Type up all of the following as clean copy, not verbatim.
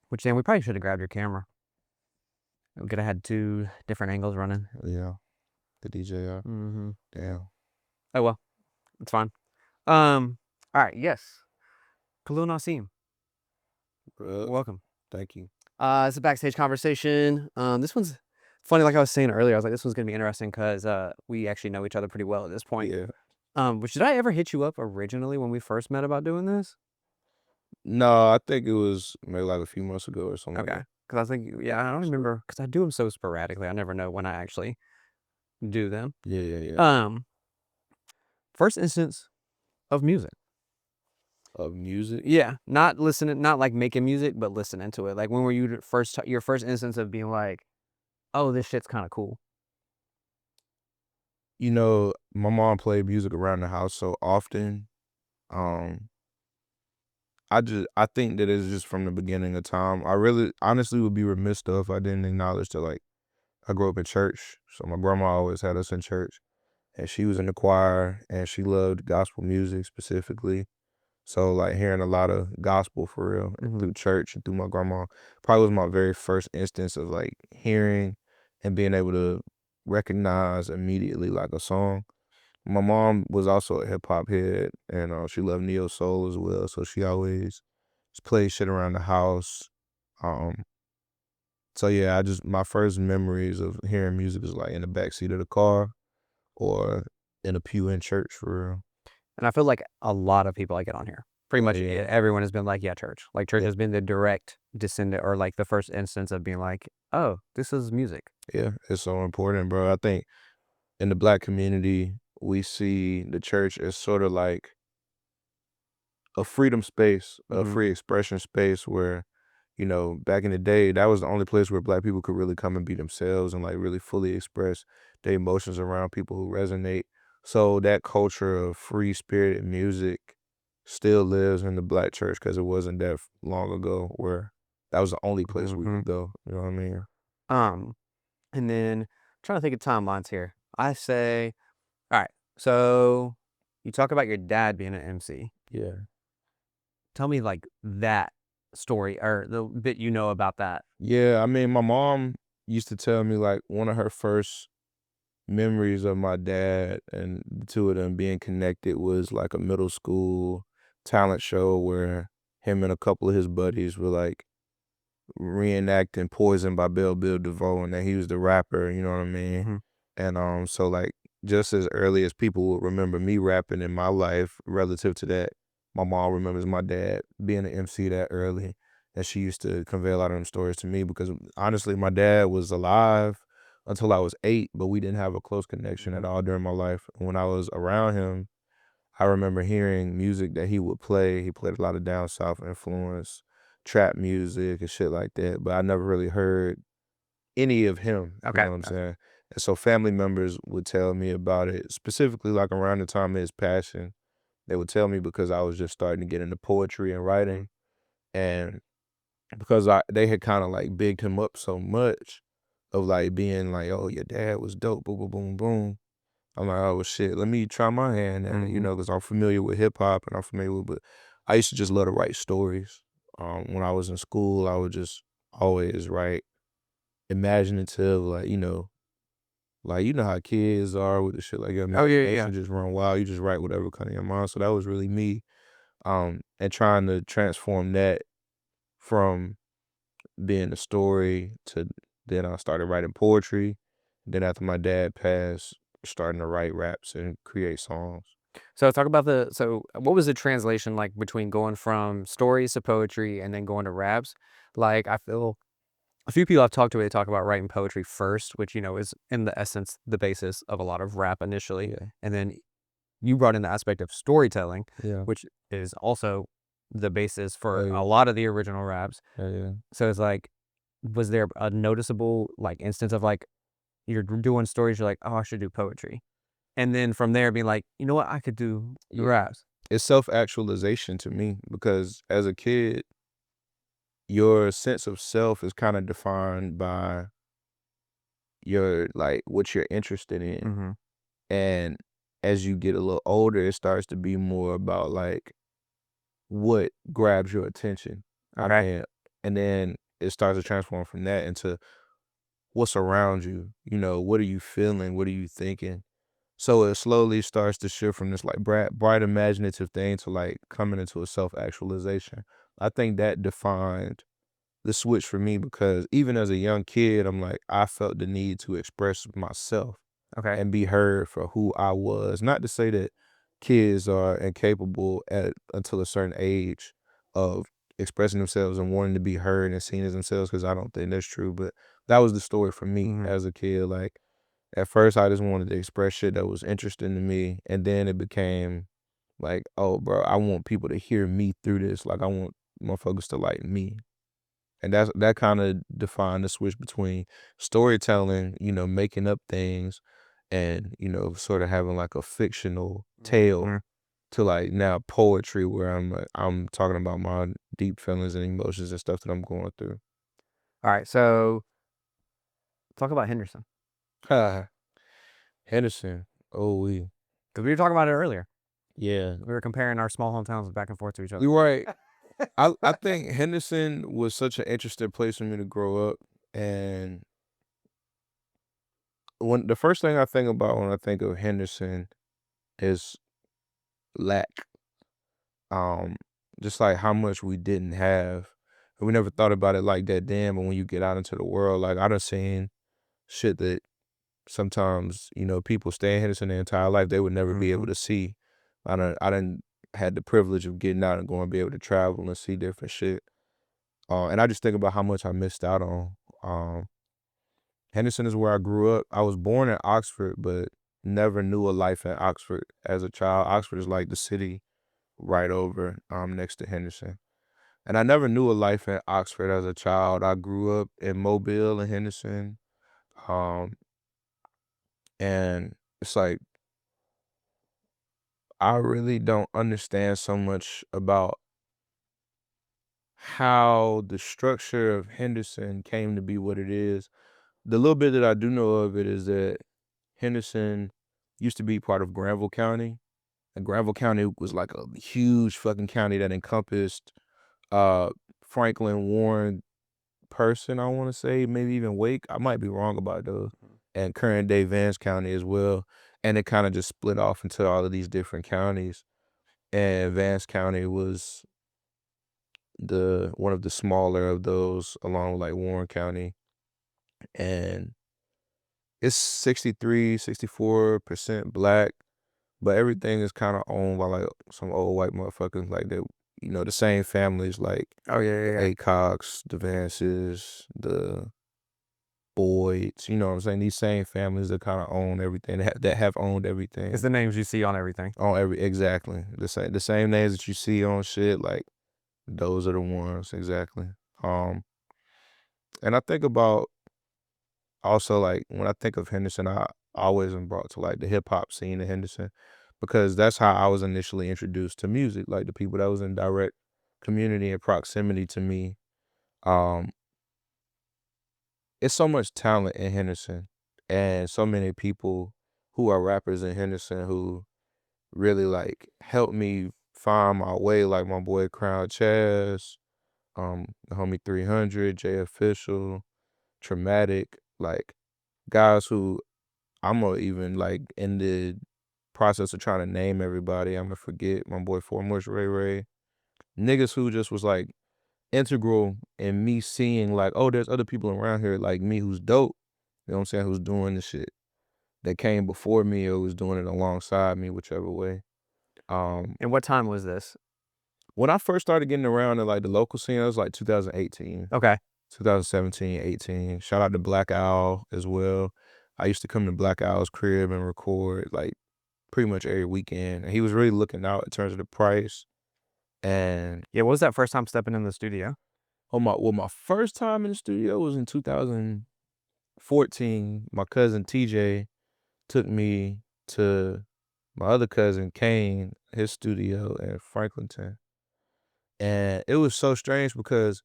Which then we probably should have grabbed your camera. We could have had 2 different angles running. Yeah, the DJI. Mm-hmm. Damn. Oh well, it's fine. All right, yes. Khalil Nasim, Bruh, welcome. thank you. It's a backstage conversation. This one's funny, like I was saying earlier. I was like, this one's gonna be interesting because we actually know each other pretty well at this point. Yeah. Which did I ever hit you up originally when we first met about doing this? No, I think it was maybe like a few months ago or something like Okay, that. because I was thinking, yeah, I don't remember because I do them so sporadically. I never know when I actually do them. Yeah, yeah, yeah. Um, First instance of music. Of music. Yeah, not listening, not like making music, but listening to it. Like when were you your first instance of being like, oh, this shit's kind of cool. You know, my mom played music around the house so often. Um, I think that it's just from the beginning of time. I really honestly would be remiss though if I didn't acknowledge that like I grew up in church. So my grandma always had us in church. And she was in the choir and she loved gospel music specifically. So like hearing a lot of gospel for real and Mm-hmm. through church and through my grandma probably was my very first instance of like hearing and being able to recognize immediately like a song. My mom was also a hip hop head and she loved neo soul as well. So she always just played shit around the house. Um, so yeah, my first memories of hearing music is like in the backseat of the car or in a pew in church for real. And I feel like a lot of people I get on here, pretty Oh much yeah. everyone has been like, yeah, church. Like church Yeah. has been the direct descendant or like the first instance of being like, oh, this is music. Yeah. It's so important, bro. I think in the black community, we see the church as sort of like a freedom space, a Mm-hmm. free expression space where, back in the day, that was the only place where black people could really come and be themselves and like really fully express their emotions around people who resonate. So that culture of free spirited music still lives in the black church because it wasn't that long ago where that was the only place we Mm-hmm. could go. You know what I mean? Um, and then trying to think of timelines here. I say, all right, so you talk about your dad being an MC. Yeah. Tell me like that story or the bit you know about that. Yeah. I mean, my mom used to tell me like one of her first memories of my dad and the two of them being connected was like a middle school talent show where him and a couple of his buddies were like reenacting Poison by Bill DeVoe and that he was the rapper, you know what I mean? Mm-hmm. And so like just as early as people would remember me rapping in my life relative to that, my mom remembers my dad being an MC that early. And she used to convey a lot of them stories to me because honestly, my dad was alive until I was 8, but we didn't have a close connection Mm-hmm. at all during my life. When I was around him, I remember hearing music that he would play. He played a lot of down south influence, trap music and shit like that, but I never really heard any of him, you Okay. know what I'm saying? And so family members would tell me about it, specifically like around the time of his passing. They would tell me because I was just starting to get into poetry and Mm-hmm. writing, and because they had kind of like bigged him up so much of like being like, oh, your dad was dope, boom, boom, boom, boom. I'm like, oh shit, let me try my hand at it, Mm-hmm. because I'm familiar with hip hop and I'm familiar with, but I used to just love to write stories. When I was in school, I would just always write imaginative, like how kids are with the shit like your Oh yeah, yeah. imagination just run wild. You just write whatever come to your mind. So that was really me. And trying to transform that from being a story to then I started writing poetry. Then after my dad passed, starting to write raps and create songs. So talk about so what was the translation like between going from stories to poetry and then going to raps? Like I feel a few people I've talked to, they talk about writing poetry first, which, is in the essence, the basis of a lot of rap initially. Yeah, And then you brought in the aspect of storytelling, yeah, which is also the basis hell for a yeah, lot of the original raps. hell yeah. So it's like, was there a noticeable like instance of like you're doing stories, you're like, oh, I should do poetry. And then from there being like, you know what, I could do the Yeah. raps. It's self-actualization to me because as a kid, your sense of self is kind of defined by your like what you're interested in. Mm-hmm. And as you get a little older, it starts to be more about like what grabs your attention. I Okay. mean, and then it starts to transform from that into what's around you. You know, what are you feeling? What are you thinking? So it slowly starts to shift from this like bright imaginative thing to like coming into a self actualization. I think that defined the switch for me because even as a young kid, I'm like, I felt the need to express myself Okay. and be heard for who I was. Not to say that kids are incapable at until a certain age of expressing themselves and wanting to be heard and seen as themselves, because I don't think that's true. But that was the story for me Mhm. as a kid. Like at first, I just wanted to express shit that was interesting to me, and then it became like, oh, bro, I want people to hear me through this. Like I want motherfuckers to like me. And that kinda defined the switch between storytelling, you know, making up things and, you know, sorta having like a fictional tale Mhm. to like now poetry where I'm talking about my deep feelings and emotions and stuff that I'm going through. Alright, so talk about Henderson, Henderson. Oh, we. 'cause we were talking about it earlier. Yeah. We were comparing our small hometowns back and forth to each other. You're right. I think Henderson was such an interesting place for me to grow up, and when the first thing I think about when I think of Henderson is lack. Um, just like how much we didn't have. And we never thought about it like that then, but when you get out into the world, like I done seen shit that sometimes, you know, people stay in Henderson their entire life, they would never be able Mhm. to see. I done had the privilege of getting out and going to be able to travel and see different shit. And I just think about how much I missed out on. Um, Henderson is where I grew up. I was born in Oxford, but never knew a life in Oxford as a child. Oxford is like the city right over next to Henderson. And I never knew a life in Oxford as a child. I grew up in Mobile and Henderson. Um, and it's like I really don't understand so much about how the structure of Henderson came to be what it is. The little bit that I do know of it is that Henderson used to be part of Granville County. And Granville County was like a huge fucking county that encompassed uh Franklin, Warren, Person, I wanna say, maybe even Wake. I might be wrong about those, Mhm. and current day Vance County as well, and it kinda just split off into all of these different counties, and Vance County was the one of the smaller of those along with, like, Warren County, and it's 63, 64% Black, but everything is kinda owned by, like, some old white motherfuckers, like, that you know, the same families, like Oh, yeah, yeah, the yeah. Acox, the Vances, the Boyd's, you know what I'm saying? These same families that kinda own everything, that have owned It's everything the names you see on everything. on every exactly. The same names that you see on shit, like, those are the ones, exactly. Um, and I think about also, like, when I think of Henderson, I always am brought to, like, the hip hop scene in Henderson because that's how I was initially introduced to music, like, the people that was in direct community and proximity to me. Um, it's so much talent in Henderson and so many people who are rappers in Henderson who really like helped me find my way, like my boy Crown Chaz, the homie 300, Jay Official, Traumatic, like guys who I'm gonna even like in the process of trying to name everybody, I'm gonna forget my boy Foremost Ray Ray. Niggas who just was like integral in me seeing like, oh, there's other people around here like me who's dope. You know what I'm saying? Who's doing the shit that came before me or was doing it alongside me, whichever way. Um, And what time was this? when I first started getting around in like the local scene, it was like 2018, Okay. 2017, 18. Shout out to Black Owl as well. I used to come to Black Owl's crib and record like pretty much every weekend. And he was really looking out in terms of the price. And Yeah, what was that first time stepping in the studio? my first time in the studio was in 2014. My cousin TJ took me to my other cousin Kane, his studio in Franklinton. And it was so strange because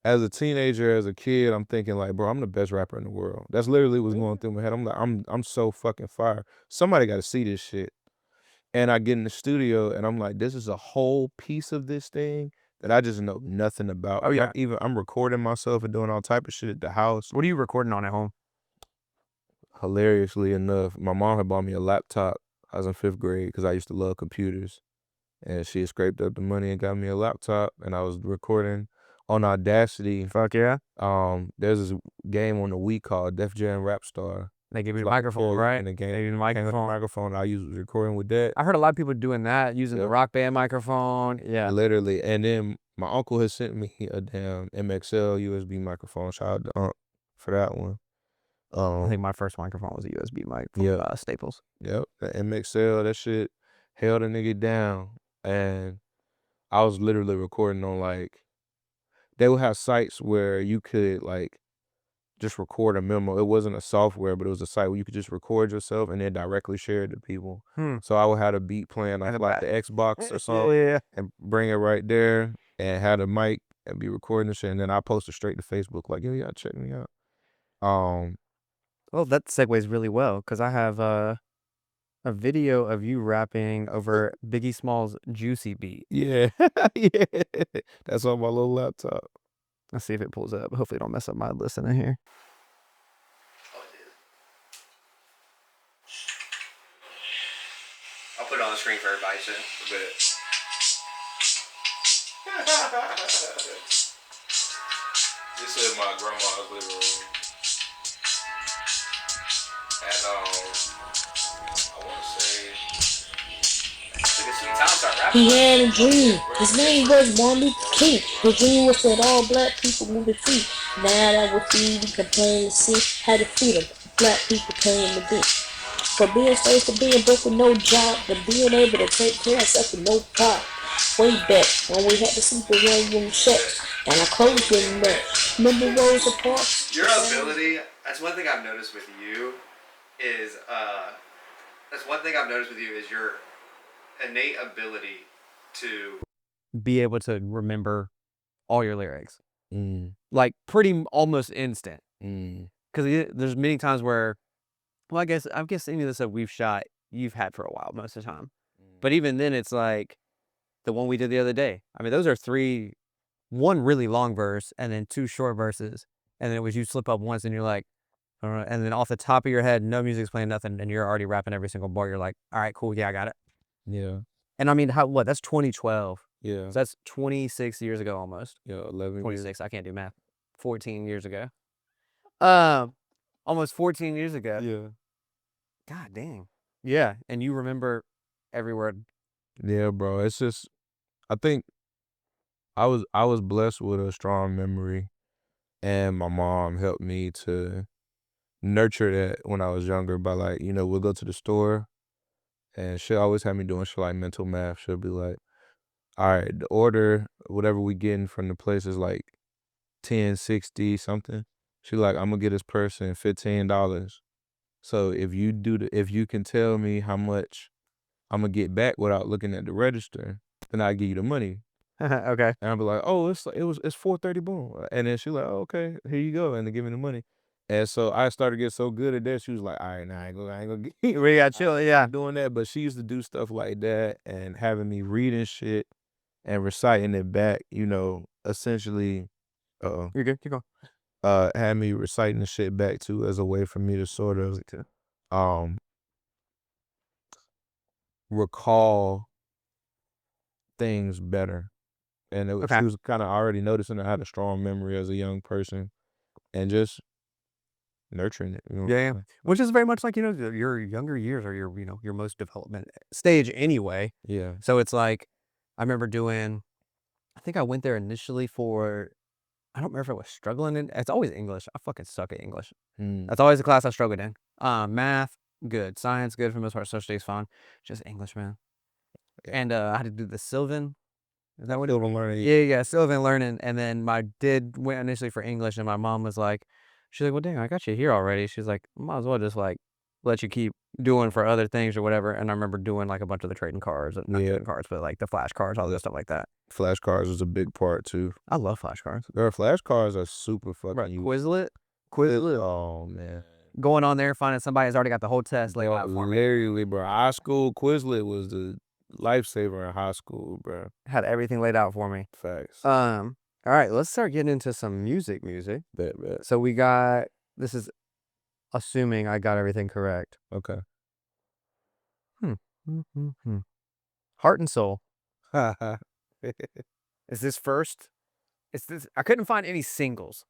as a teenager, as a kid, I'm thinking like, bro, I'm the best rapper in the world. That's literally what's going through my head. I'm like, I'm so fucking fire. Somebody got to see this shit. And I get in the studio and I'm like, this is a whole piece of this thing that I just know nothing about. Oh, And yeah. I'm recording myself and doing all type of shit at the house. What are you recording on at home? Hilariously enough, my mom had bought me a laptop. I was in 5th grade because I used to love computers. And she had scraped up the money and got me a laptop. And I was recording on Audacity. Fuck yeah. There's this game on the Wii called Def Jam Rap Star. They give you It's the like a microphone, karaoke right? in the game. They give you the Came with the microphone. microphone. I was recording with that. I heard a lot of people doing that, using the Yep. Rock Band microphone. Yeah. Literally. And then my uncle had sent me a damn MXL USB microphone. Shout out to Unc for that one. I think my first microphone was a USB mic from Yeah. Staples. Yep. The MXL, that shit held a nigga down. And I was literally recording on like, they would have sites where you could like just record a memo. It wasn't a software, but it was a site where you could just record yourself and then directly share it to people. Hmm. So I would have a beat playing That's off a like bad. the Xbox or Yeah, something yeah. and bring it right there and have a mic and be recording the shit. And then I post it straight to Facebook like, yo, y'all check me out. Well, that segues really well because I have a video of you rapping over Biggie Small's Juicy beat. Yeah, yeah. That's on my little laptop. Let's see if it pulls up. Hopefully, it don't mess up my listening here. I'll put it on the screen for everybody soon. This is my grandma's living room. And I want to say He had a dream. His name was Martin Luther King. His dream was that all black people would be free. Now that we're free, we can plain and see how the freedom black people came to be. For being slaves to being broke with no job, to being able to take care of ourselves with no problem. Way back when we had to sleep in one-room sets and our clothes didn't match. Remember Rosa Parks? Your ability, that's one thing I've noticed with you is your innate ability to be able to remember all your lyrics. Like pretty almost instant. Because there's many times where, well, I guess any of the stuff we've shot, you've had for a while most of the time. But even then, it's like the one we did the other day. I mean, those are one really long verse and then 2 short verses. And then it was you slip up once and you're like, and then off the top of your head, no music's playing, nothing, and you're already rapping every single bar. You're like, all right, cool, yeah, I got it. Yeah. And I mean, that's 2012. Yeah. So that's 26 years ago almost. Yeah, 11 26, I can't do math. 14 years ago. Almost 14 years ago. Yeah. God dang. Yeah, and you remember every word. Yeah, bro. It's just, I think I was blessed with a strong memory, and my mom helped me to nurture that when I was younger by like, we'll go to the store and she'll always have me doing shit like mental math. She'll be like, all right, the order, whatever we getting from the place is like 10.60 something. She like, I'm gonna get this person $15. So if you can tell me how much I'm gonna get back without looking at the register, then I'll give you the money. Okay. And I'll be like, oh, it's 4.30, boom. And then she like, oh, okay, here you go. And they give me the money. And so I started to get so good at that. She was like, all right, now I ain't gonna get We got chill, yeah. doing that. But she used to do stuff like that and having me reading shit and reciting it back, essentially, You're good, keep going. had me reciting the shit back too as a way for me to sort of recall things better. And Okay. she was kind of already noticing I had a strong memory as a young person and just nurturing it. Yeah. Which is very much like, your younger years are your most development stage anyway. Yeah. So it's like, I remember I think I went there initially I don't remember if I was struggling it's always English. I fucking suck at English. That's always the class I struggled in. Math, good. Science, good for the most part. Social studies, fine. Just English, man. Yeah. And I had to do the Sylvan. Is that what Sylvan learning. Yeah, Sylvan learning. And then my did went initially for English, and my mom was like, she's like, well, dang, I got you here already. She's like, might as well just like let you keep doing for other things or whatever. And I remember doing like a bunch of the trading cards, not trading cards, but like the flashcards, all this stuff like that. Flashcards was a big part too. I love flashcards. Flashcards are super fucking Right, Quizlet. Oh man. going on there, finding somebody that's already got the whole test laid out for me. Literally, bro. High school Quizlet was the lifesaver in high school, bro. Had everything laid out for me. Facts. All right, let's start getting into some music. Bet. So we got, this is assuming I got everything correct. Okay. Heart and Soul. That Is this first? I couldn't find any singles.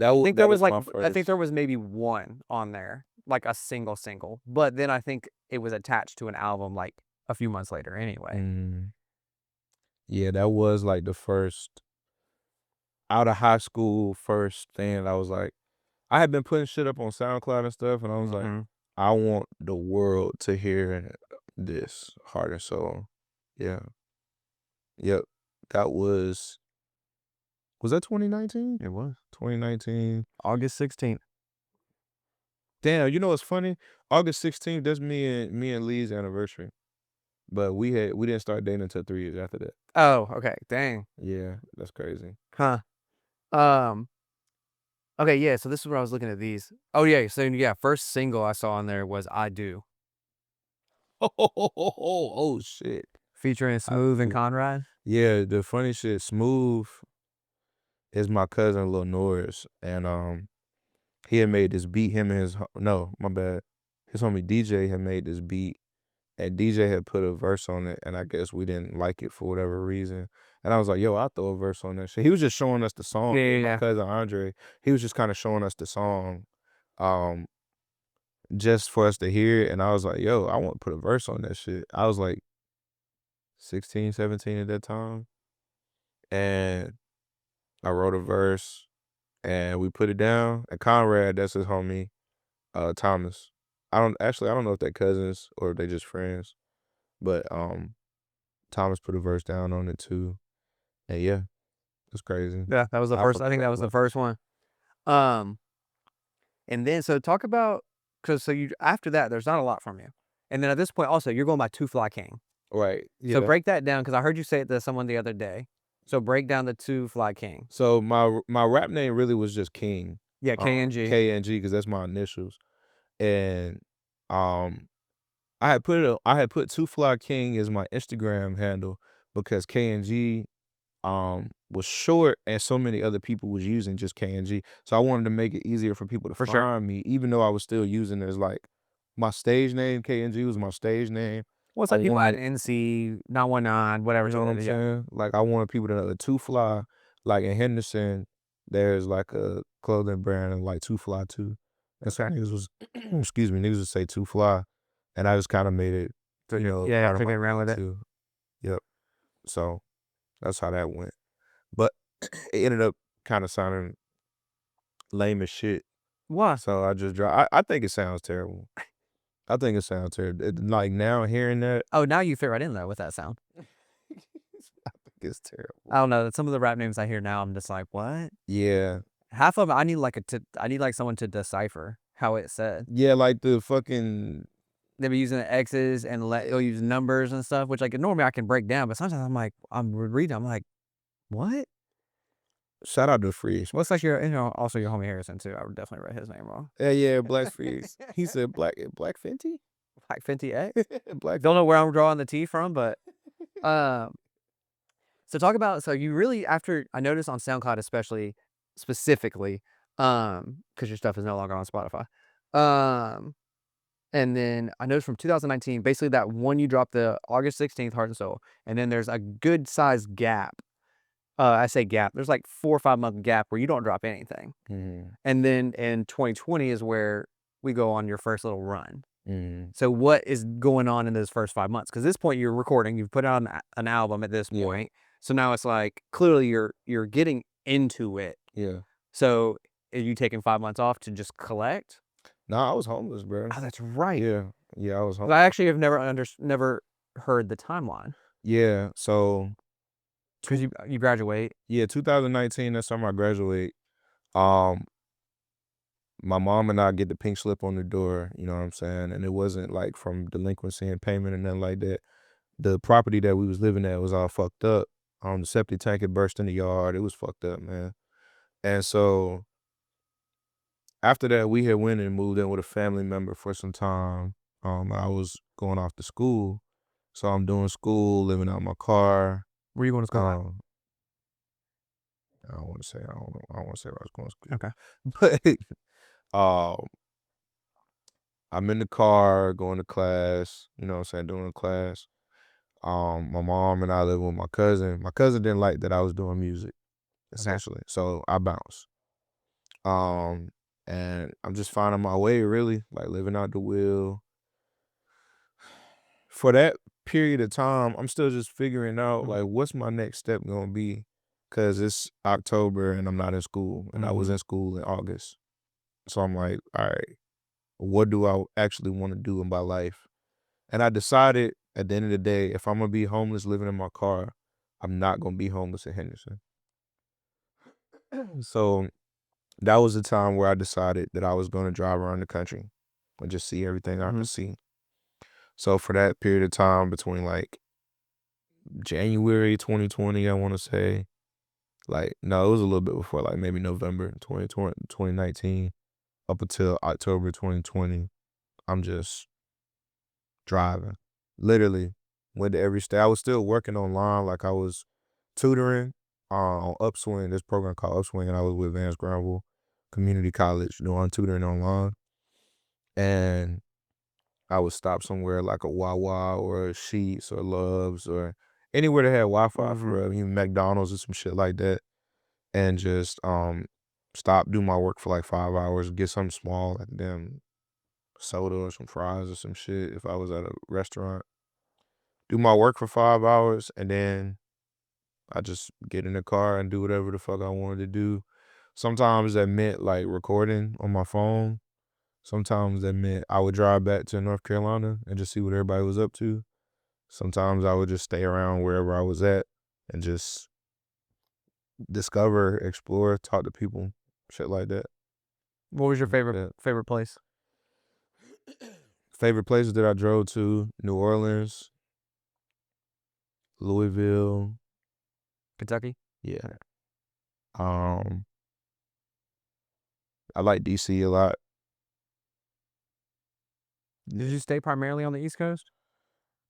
I was think there was my I think first. there was maybe one on there, like a single. But then I think it was attached to an album like a few months later anyway. Yeah, that was like the first out of high school first thing that I was like, I had been putting shit up on SoundCloud and stuff, and I was like, I want the world to hear this Heart and Soul. Yeah. Yep. That was that 2019? It was 2019. August 16th. Damn, you know what's funny? August 16th, that's me and Lee's anniversary. But we didn't start dating until 3 years after that. Oh, okay. Dang. Yeah, that's crazy. Huh. Okay, yeah, so this is where I was looking at these. Oh yeah, so yeah, first single I saw on there was I Do. Oh shit. Featuring Smooth and Conrad. Yeah, the funny shit, Smooth is my cousin Lil Norris, and he had made this beat, him and no, my bad. His homie DJ had made this beat, and DJ had put a verse on it, and I guess we didn't like it for whatever reason. And I was like, yo, I'll throw a verse on that shit. He was just showing us the song. Yeah. My cousin Andre, he was just kind of showing us the song just for us to hear it. And I was like, yo, I want to put a verse on that shit. I was like 16, 17 at that time. And I wrote a verse, and we put it down. And Conrad, that's his homie, Thomas. I don't know if they're cousins or if they just friends. But Thomas put a verse down on it too. And yeah, it's crazy. Yeah, that was the first. I think that was the first one. And then so talk about, because so you after that there's not a lot from you, and then at this point also you're going by Two Fly King. Right. Yeah. So break that down, because I heard you say it to someone the other day. So break down the Two Fly King. So my rap name really was just King. Yeah, KNG. KNG, because that's my initials. And I had put Two Fly King as my Instagram handle because KNG was short, and so many other people was using just KNG. So I wanted to make it easier for people to find me, even though I was still using it as like my stage name. KNG was my stage name. Well, it's like people had NC 919, whatever. You know what I'm saying? Like, I wanted people to know the Two Fly. Like in Henderson, there's like a clothing brand and like Two Fly too. And so niggas was, excuse me, niggas would say Two Fly, and I just kind of made it, you know, yeah, I think around with it. too. Yep. So that's how that went. But it ended up kind of sounding lame as shit. Why? So I just dropped. I think it sounds terrible. I think it sounds terrible. Like now hearing that, Oh, now you fit right in there with that sound. I think it's terrible. I don't know. Some of the rap names I hear now, I'm just like, what? Yeah. Half of it, I need like someone to decipher how it's said. Yeah, like the fucking. They be using the X's and they'll use numbers and stuff, which like normally I can break down, but sometimes I'm like, I'm reading, I'm like, what? Shout out to Freeze. Looks like you're, also your homie Harrison too. I would definitely write his name wrong. Yeah, Black Freeze. He said Black Fenty? Black Fenty X? Black. Don't know where I'm drawing the T from, but so talk about, so you really, after, I noticed on SoundCloud especially, specifically, because your stuff is no longer on Spotify. And then I noticed from 2019, basically that one you dropped the August 16th, Heart and Soul, and then there's a good sized gap. I say gap. There's like 4 or 5 month gap where you don't drop anything. And then in 2020 is where we go on your first little run. So what is going on in those first 5 months? Because at this point you're recording, you've put out an album at this point. So now it's like clearly you're getting into it. Yeah. So are you taking 5 months off to just collect? No, I was homeless, bro. Oh, that's right. Yeah, I was homeless. I actually have never heard the timeline. Yeah, so because you graduate. Yeah, 2019, that summer I graduate. My mom and I get the pink slip on the door, you know what I'm saying? And it wasn't like from delinquency and payment and nothing like that. The property that we was living at was all fucked up. The septic tank had burst in the yard. It was fucked up, man. And so after that, we had went and moved in with a family member for some time. I was going off to school, so I'm doing school, living out my car. Where you going to school at? Um, I don't want to say I don't know. I don't want to say where I was going to Okay. school, but I'm in the car going to class. You know what I'm saying, doing class. My mom and I live with my cousin. My cousin didn't like that I was doing music, Okay. essentially, so I bounced. Um, and I'm just finding my way, really, like living out the wheel. For that period of time, I'm still just figuring out Mhm. like what's my next step gonna be, cause it's October and I'm not in school, and I was Mhm. in school in August. So I'm like, all right, what do I actually want to do in my life? And I decided at the end of the day, if I'm gonna be homeless living in my car, I'm not gonna be homeless in Henderson. So that was the time where I decided that I was gonna drive around the country and just see everything I could Mhm. see. So for that period of time between like January 2020, I want to say, like, no, it was a little bit before, like maybe November 2020, 2019, up until October 2020, I'm just driving. Literally went to every state. I was still working online, like I was tutoring on Upswing, this program called Upswing, and I was with Vance Granville Community College doing tutoring online. And I would stop somewhere like a Wawa or a Sheetz or Love's or anywhere that had Wi-Fi Mhm. for real, even McDonald's or some shit like that, and just stop, do my work for like 5 hours, get something small, like damn soda or some fries or some shit if I was at a restaurant. Do my work for 5 hours, and then I just get in the car and do whatever the fuck I wanted to do. Sometimes that meant like recording on my phone. Sometimes that meant I would drive back to North Carolina and just see what everybody was up to. Sometimes I would just stay around wherever I was at and just discover, explore, talk to people, shit like that. What was your Like favorite that. favorite place? Favorite places that I drove to: New Orleans, Louisville. Kentucky? Yeah. Um, I like DC a lot. Did you stay primarily on the East Coast?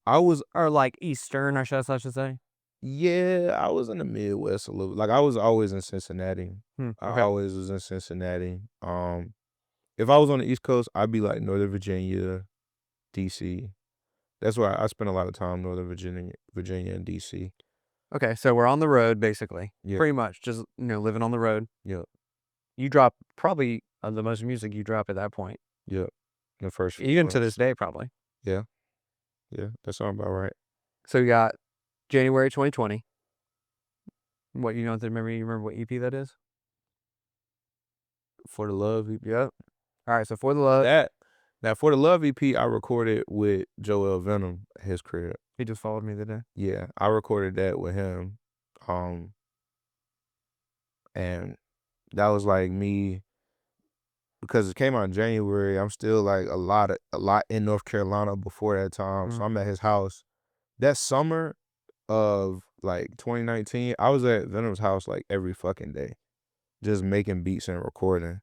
I was Or like Eastern, I should say? Yeah, I was in the Midwest a little. Like I was always in Cincinnati. I Okay. always was in Cincinnati. If I was on the East Coast, I'd be like Northern Virginia, DC. That's why I spent a lot of time Northern Virginia and DC. Okay, so we're on the road basically. Yeah, Pretty much just, living on the road. yeah, You drop probably the most music you drop at that point. yeah. The first few Even to this months. day, probably. Yeah, yeah. That sounds about right. So you got January 2020. What you know? Remember? You remember what EP that is? For the Love EP. Yep. All right. So for the love, That Now for the Love EP, I recorded with Joel Venom at his crib. he just followed me today. Yeah, I recorded that with him. Um, and that was like me because it came out in January. I'm still like a lot in North Carolina before that time. So I'm Mhm. at his house. That summer of like 2019, I was at Venom's house like every fucking day, just making beats and recording.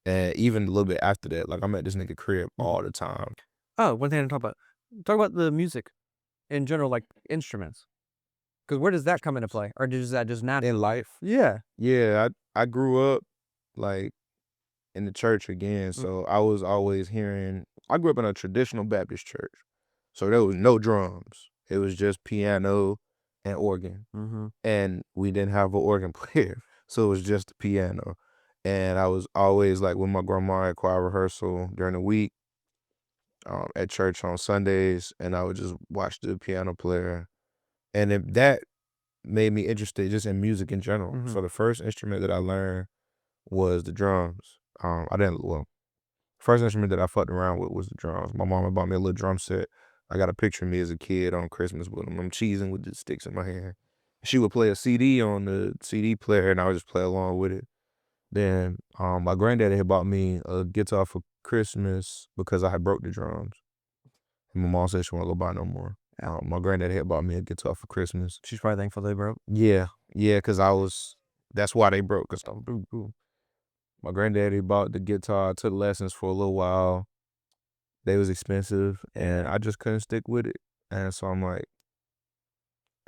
And even a little bit after that, like I'm at this nigga crib Mhm. all the time. Oh, one thing to talk about. Talk about the music in general, like instruments. Because where does that come into play, or is that just natural? In life, Yeah. yeah, I grew up like in the church again, Mm. so I was always hearing. I grew up in a traditional Baptist church, so there was no drums. It was just piano and organ, Mhm. and we didn't have an organ player, so it was just the piano. And I was always like with my grandma at choir rehearsal during the week, at church on Sundays, and I would just watch the piano player, and that made me interested just in music in general. Mhm. So the first instrument that I learned was the drums. I didn't well, First instrument that I fucked around with was the drums. My mama bought me a little drum set. I got a picture of me as a kid on Christmas with them. I'm cheesing with the sticks in my hand. She would play a CD on the CD player, and I would just play along with it. Then my granddaddy had bought me a guitar for Christmas because I had broke the drums. And my mom said she wasn't gonna buy no more. Yeah. My granddaddy had bought me a guitar for Christmas. She's probably thankful they broke. Yeah, yeah, because that's why they broke. Cause My granddaddy bought the guitar. I took lessons for a little while. They was expensive, and I just couldn't stick with it. And so I'm like,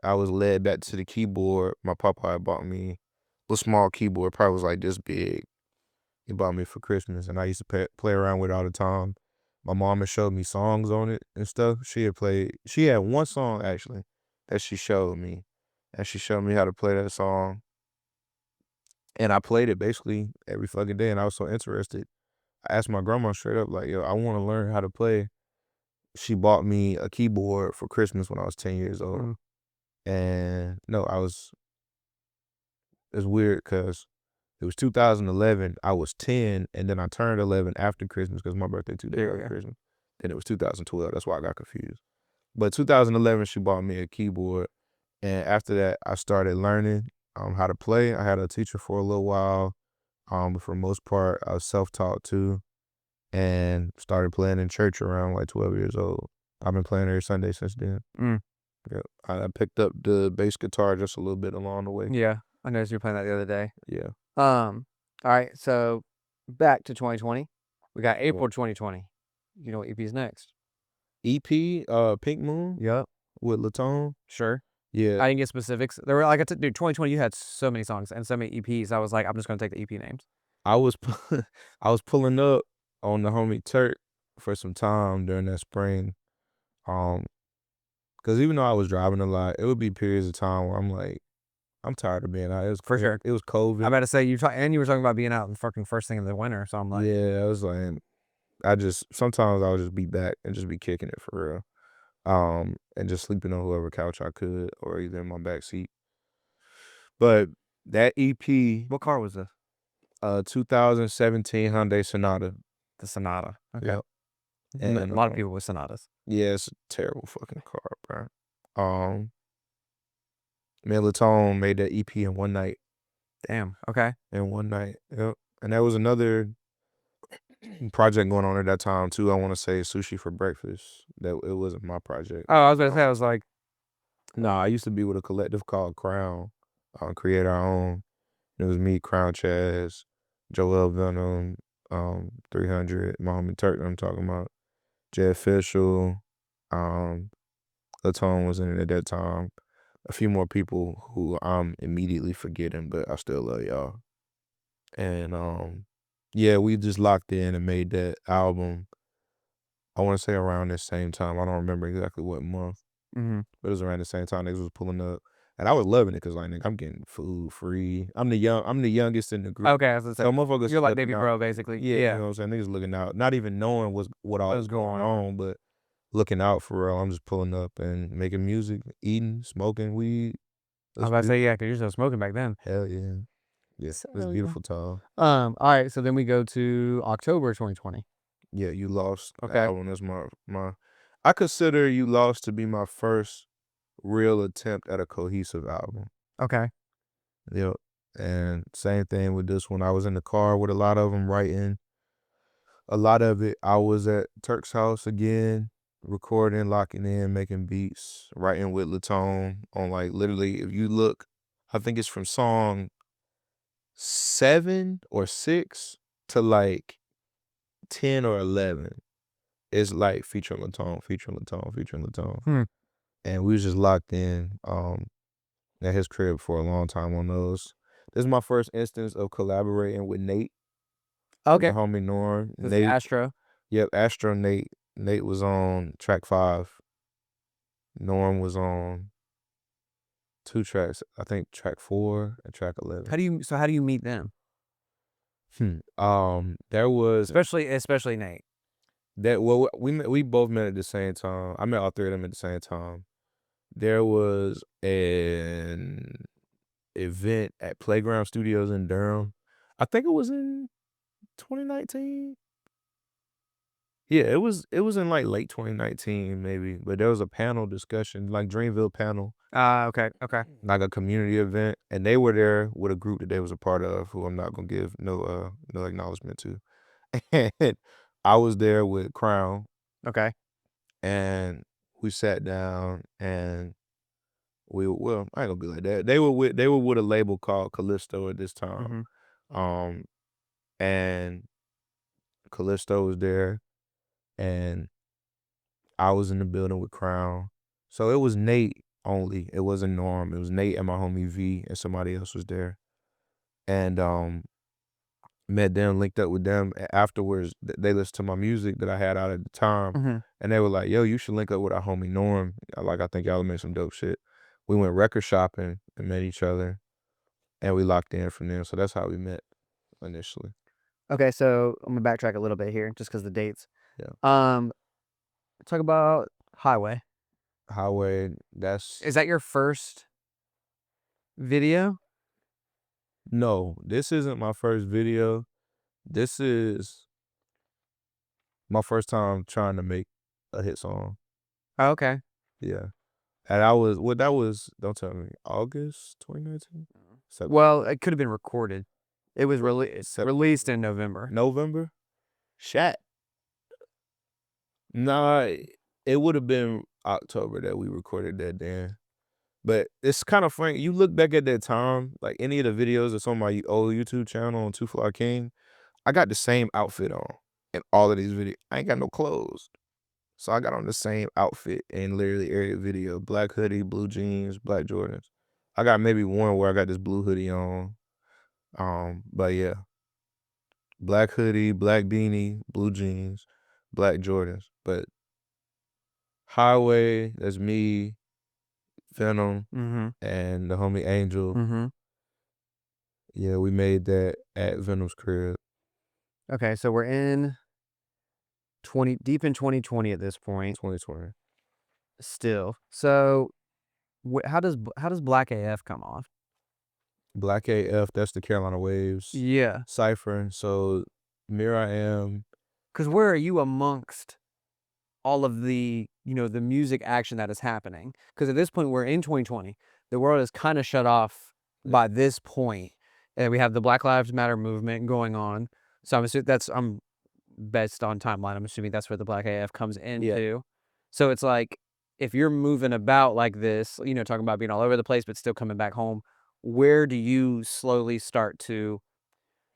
I was led back to the keyboard. My papa had bought me a small keyboard, probably was like this big. He bought me for Christmas, and I used to play around with it all the time. My mom had showed me songs on it and stuff. She had one song actually that she showed me, and she showed me how to play that song. And I played it basically every fucking day, and I was so interested. I asked my grandma straight up, like, yo, I want to learn how to play. She bought me a keyboard for Christmas when I was 10 years old. Mhm. And no, it's weird because it was 2011. I was 10, and then I turned 11 after Christmas because my birthday 2 days after Yeah. Christmas. Then it was 2012. That's why I got confused. But 2011, she bought me a keyboard, and after that, I started learning how to play. I had a teacher for a little while, but for the most part, I was self-taught too, and started playing in church around like 12 years old. I've been playing every Sunday since then. Mm. Yeah, I picked up the bass guitar just a little bit along the way. Yeah. I noticed you were playing that the other day. Yeah. All right. So back to 2020. We got Yeah. April 2020. You know what EP's next? EP, Pink Moon Yep. with Latone. Sure. Yeah, I didn't get specifics. There were like I said, dude, 2020, you had so many songs and so many EPs. I was like, I'm just gonna take the EP names. I was I was pulling up on the homie Turk for some time during that spring. Cause even though I was driving a lot, it would be periods of time where I'm like, I'm tired of being out. For sure. It was I COVID. about to say you were talking about being out in fucking first thing in the winter. So I'm like, Yeah, I was like, sometimes I would just be back and just be kicking it for real. And just sleeping on whoever couch I could or either in my back seat. But that EP, what car was this? 2017 Hyundai Sonata. The Sonata. Okay. Yep. A And lot of people with Sonatas. yeah, it's a terrible fucking car, bro. Me and Latone made that EP in one night. Damn. Okay. In one night. Yep. And that was another project going on at that time too. I want to say Sushi for Breakfast. That it wasn't my project. Oh, I was about to say, I was like, Nah, I used to be with a collective called Crown, Create Our Own. It was me, Crown Chaz, Joel Venom, 300, my homie Turk I'm talking about, Jay Official, Latone was in it at that time. A few more people who I'm immediately forgetting, but I still love y'all. And yeah, we just locked in and made that album. I want to say around this same time. I don't remember exactly what month, mm-hmm. but it was around the same time niggas was pulling up. And I was loving it because like nigga, I'm getting food free. I'm the youngest in the group. Okay, I was gonna say, So motherfuckers you're like stepping Baby out. Bro, basically. Yeah, Yeah. you know what I'm saying? Niggas looking out, not even knowing what all was going on, but looking out for real. I'm just pulling up and making music, eating, smoking weed. I was about to say, yeah, because you're still smoking back then. Hell yeah. Yeah, So, it was beautiful time. all right, so then we go to October 2020. Yeah, You Lost. Okay. That album is my I consider You Lost to be my first real attempt at a cohesive album. Okay. Yep. And same thing with this one. I was in the car with a lot of them writing. A lot of it, I was at Turk's house again, recording, locking in, making beats, writing with Latone on like literally, if you look, I think it's from song 7 or 6 to like 10 or 11. It's like featuring Latone, featuring Latone, featuring Latone. And we was just locked in at his crib for a long time on those. This is my first instance of collaborating with Nate. Okay. The homie Norm. This is Nate. Astro. Yep, Astro Nate. Nate was on track 5. Norm was on 2 tracks. I think track 4 and track 11. How do you meet them? There was Especially Nate. We both met at the same time. I met all 3 of them at the same time. There was an event at Playground Studios in Durham. I think it was in 2019. Yeah, it was in like late 2019 maybe, but there was a panel discussion, like Dreamville panel, Okay. like a community event, and they were there with a group that they was a part of, who I'm not gonna give no acknowledgement to. And I was there with Crown, Okay. and we sat down and well, I ain't gonna be like that. They were with a label called Callisto at this time. and Callisto was there, and I was in the building with Crown. So it was Nate only. It wasn't Norm. It was Nate and my homie V, and somebody else was there. And met them, linked up with them. Afterwards, they listened to my music that I had out at the time, Mm-hmm. and they were like, "Yo, you should link up with our homie Norm. Like, I think y'all make some dope shit." We went record shopping and met each other, and we locked in from there. So that's how we met initially. Okay, so I'm gonna backtrack a little bit here, just because the dates. Yeah. Talk about Highway. Highway. That's Is that your first video? no. This isn't my first video. This is my first time trying to make a hit song. Oh, okay. Yeah. And I was what that was, don't tell me, August 2019? Well, it could have been recorded. It was Sep released in November. November? Shat. Nah, it would have been October that we recorded that then. But it's kind of funny. You look back at that time, like any of the videos that's on my old YouTube channel on Two Fly King, I got the same outfit on in all of these videos. I ain't got no clothes. So I got on the same outfit in literally every video. Black hoodie, blue jeans, black Jordans. I got maybe one where I got this blue hoodie on. But yeah. Black hoodie, black beanie, blue jeans, black Jordans. But Highway, that's me, Venom, Mm-hmm. and the homie Angel. Mm-hmm. Yeah, we made that at Venom's crib. Okay, so we're in deep in 2020 at this point. 2020. Still. So how does Black AF come off? Black AF, that's the Carolina Waves Yeah. cipher. So Here I Am. Because where are you amongst all of the, the music action that is happening? Because at this point, we're in 2020. The world is kind of shut off by this point. And we have the Black Lives Matter movement going on. So I'm assuming I'm based on timeline. I'm assuming that's where the Black AF comes into. Yeah. So it's like, if you're moving about like this, talking about being all over the place, but still coming back home, where do you slowly start to,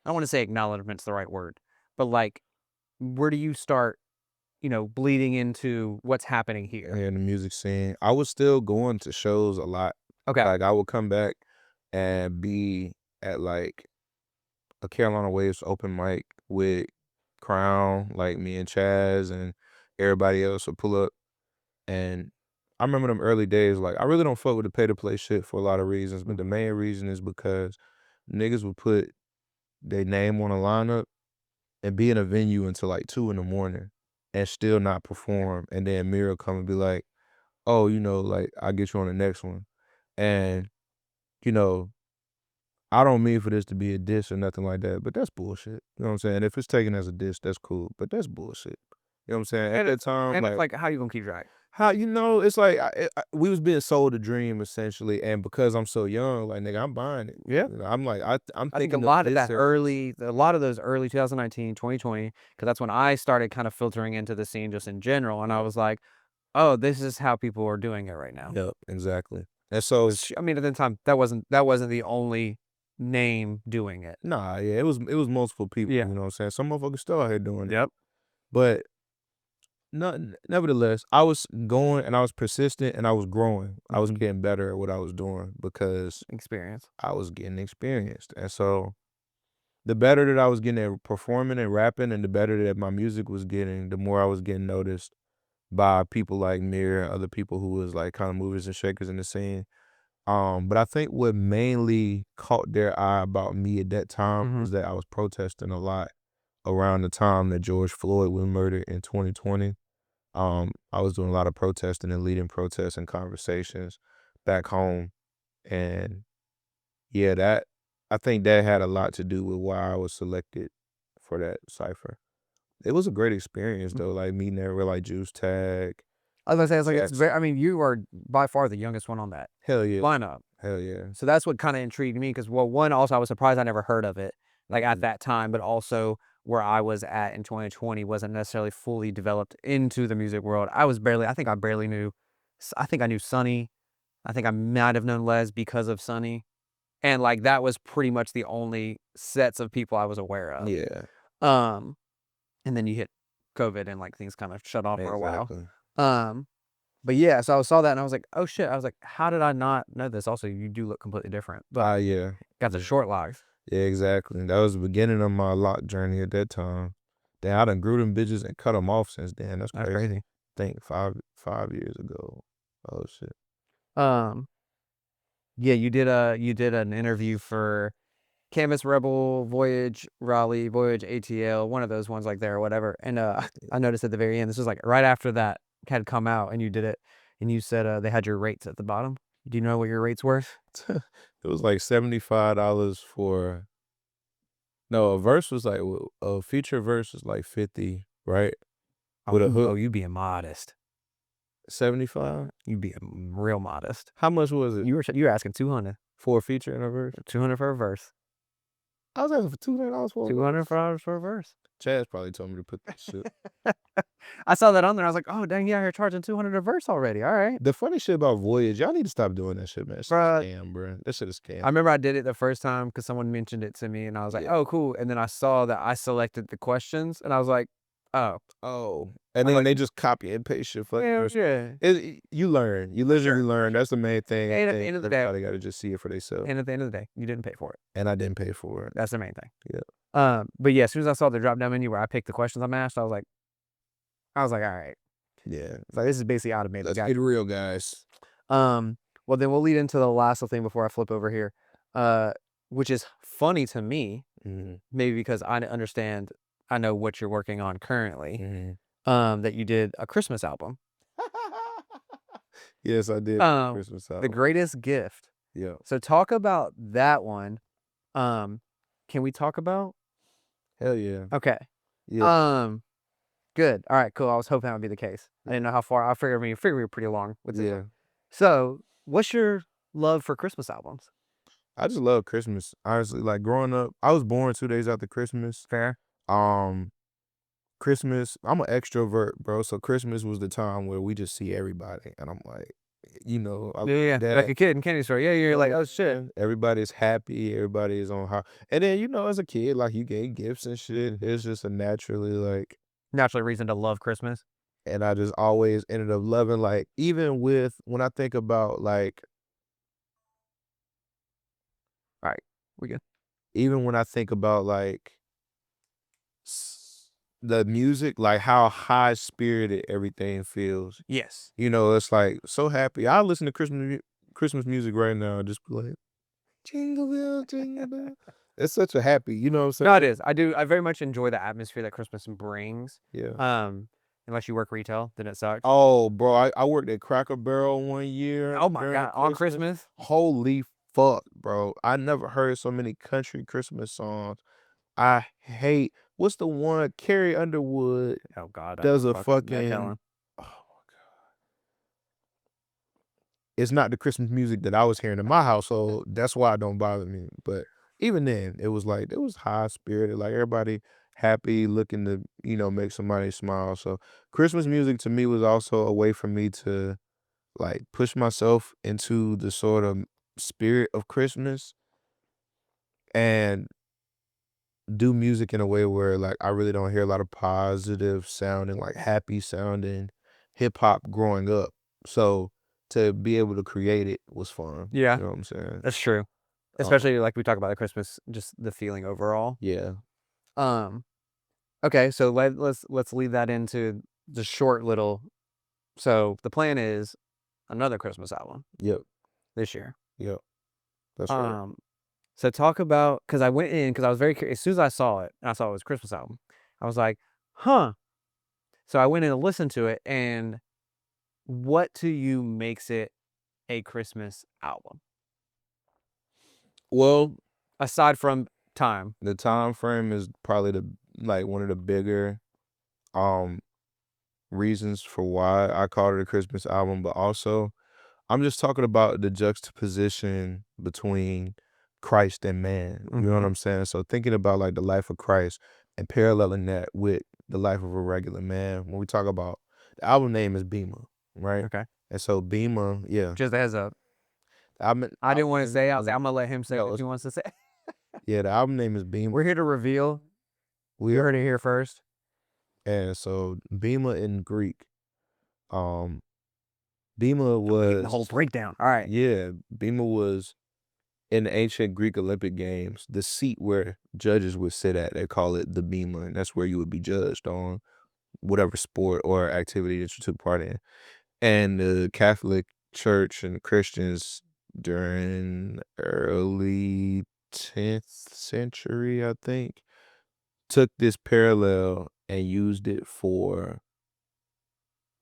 I don't want to say acknowledgement's the right word, but like, where do you start, bleeding into what's happening here? In the music scene. I was still going to shows a lot. Okay. Like I would come back and be at like a Carolina Waves open mic with Crown, like me and Chaz and everybody else would pull up. And I remember them early days, like I really don't fuck with the pay to play shit for a lot of reasons, but the main reason is because niggas would put their name on a lineup and be in a venue until like 2 in the morning and still not perform. And then Mira come and be like, "Oh, like I'll get you on the next one." And, you know, I don't mean for this to be a diss or nothing like that, but that's bullshit. You know what I'm saying? If it's taken as a diss, that's cool, but that's bullshit. You know what I'm saying? At that time, And like, it's like, how you gonna keep track? how it's like we was being sold a dream essentially, and because I'm so young, like nigga, I'm buying it. Yeah. I'm like I'm I think a thinking lot of that a lot of those early 2019, 2020, because that's when I started kind of filtering into the scene just in general. And I was like, oh, this is how people are doing it right now. Yep, exactly. And so I mean, at the time, that wasn't the only name doing it. nah, yeah, it was multiple people. Yeah. You know what I'm saying? Some motherfuckers still out here doing it. Yep. But nevertheless, I was going and I was persistent and I was growing. I was getting better at what I was doing because Experience. I was getting experienced. And so the better that I was getting at performing and rapping and the better that my music was getting, the more I was getting noticed by people like Mir and other people who was like kind of movers and shakers in the scene. But I think what mainly caught their eye about me at that time was that I was protesting a lot around the time that George Floyd was murdered in 2020. I was doing a lot of protesting and leading protests and conversations back home. And yeah, I think that had a lot to do with why I was selected for that cipher. It was a great experience though, like meeting everyone like Juice Tag. I was gonna say, it's like, it's Jackson. very, I mean, you are by far the youngest one on that Hell yeah. lineup. Hell yeah. So that's what kind of intrigued me, because, well, one, also, I was surprised I never heard of it, like, at that time, but also where I was at in 2020 wasn't necessarily fully developed into the music world. I think I barely knew, I think I knew Sonny. I think I might have known Les because of Sonny. And like that was pretty much the only sets of people I was aware of. Yeah. And then you hit COVID and like things kind of shut off for a while. Exactly. But yeah, so I saw that and I was like, oh shit. I was like, how did I not know this? Also, you do look completely different, but Yeah. got the short locks. Yeah, exactly. That was the beginning of my lock journey at that time. Then I done grew them bitches and cut them off since then. That's That's crazy. crazy. I think 5 years ago. Oh shit. Yeah, you did an interview for Canvas Rebel, Voyage, Raleigh, Voyage, ATL, one of those ones like there or whatever. And I noticed at the very end, this was like right after that had come out and you did it, and you said they had your rates at the bottom. Do you know what your rates were? It was like $75 for. No, a verse was like a feature verse was like 50, right? With a hook. Oh, you being modest. 75. You being real modest. How much was it? You were asking 200 for a feature and a verse? 200 for a verse. I was asking for $200 for a verse. $200 for a verse. Chaz probably told me to put that shit. I saw that on there. I was like, oh dang, yeah, you're charging 200 a verse already. All right. The funny shit about Voyage, y'all need to stop doing that shit, man. It's a Bruh. scam, bro. That shit is scam. I remember I did it the first time because someone mentioned it to me, and I was like, Yeah. oh, cool. And then I saw that I selected the questions, and I was like, oh. And I'm then like, they just copy and paste your fucking verse. yeah. You learn. You literally learn. That's the main thing. And at the end of the day- everybody got to just see it for themselves. And at the end of the day, you didn't pay for it. And I didn't pay for it. That's the main thing. Yeah. But yeah, as soon as I saw the drop down menu where I picked the questions I'm asked, I was like, all right. Yeah. It's like, this is basically automated. Let's get real, guys. Well, then we'll lead into the last little thing before I flip over here, which is funny to me, maybe because I understand, I know what you're working on currently, that you did a Christmas album. Yes, I did. Christmas album. The Greatest Gift. Yeah. So talk about that one. Can we talk about? Hell yeah. Okay. Yeah. Good. All right, cool. I was hoping that would be the case. I didn't know how far. I figured we were pretty long with it. Yeah. So, what's your love for Christmas albums? I just love Christmas. Honestly, like growing up, I was born 2 days after Christmas. Fair. Christmas, I'm an extrovert, bro. So Christmas was the time where we just see everybody, and I'm like, Yeah, like a kid in candy store. Yeah, you're like, oh shit. Everybody's happy. Everybody is on high. And then as a kid, like you get gifts and shit. It's just a naturally reason to love Christmas. And I just always ended up loving, like, even with when I think about like. All right, we good. Even when I think about like the music, like how high spirited everything feels. Yes. It's like so happy. I listen to Christmas music right now. Just be like, jingle bell, jingle bell. It's such a happy, you know what I'm saying? No, it is. I do. I very much enjoy the atmosphere that Christmas brings. Yeah. Unless you work retail, then it sucks. Oh, bro, I worked at Cracker Barrel one year. Oh my god, on Christmas? Holy fuck, bro! I never heard so many country Christmas songs. I hate. What's the one? Carrie Underwood. Oh god, does a fucking. Oh my god! It's not the Christmas music that I was hearing in my household. That's why it don't bother me. But even then, it was high spirited. Like everybody happy, looking to make somebody smile. So Christmas music to me was also a way for me to like push myself into the sort of spirit of Christmas and do music in a way where like I really don't hear a lot of positive sounding, like happy sounding hip hop growing up. So to be able to create it was fun. Yeah. You know what I'm saying? That's true. Especially like we talk about the Christmas, just the feeling overall. Yeah. Okay, so let's leave that into the short little. So the plan is another Christmas album. Yep. This year. Yep. That's right. So talk about, because I went in because I was very curious. As soon as I saw it, and I saw it was a Christmas album, I was like, huh. So I went in and listened to it, and what to you makes it a Christmas album? Well, aside from time, the time frame is probably one of the bigger reasons for why I called it a Christmas album, but also I'm just talking about the juxtaposition between Christ and man. You know what I'm saying? So thinking about like the life of Christ and paralleling that with the life of a regular man. When we talk about the album name is Bema, right? Okay. And so Bema, yeah. Just as a I didn't want to say. I was like, I'm gonna let him say No, what he wants to say. yeah, the album name is Beamer. We're here to reveal. We heard it here first. And so Bema in Greek, Bema was the whole breakdown. All right. Yeah, Bema was in the ancient Greek Olympic Games, the seat where judges would sit at. They call it the Bema, and that's where you would be judged on whatever sport or activity that you took part in. And the Catholic Church and Christians during early 10th century, I think, took this parallel and used it for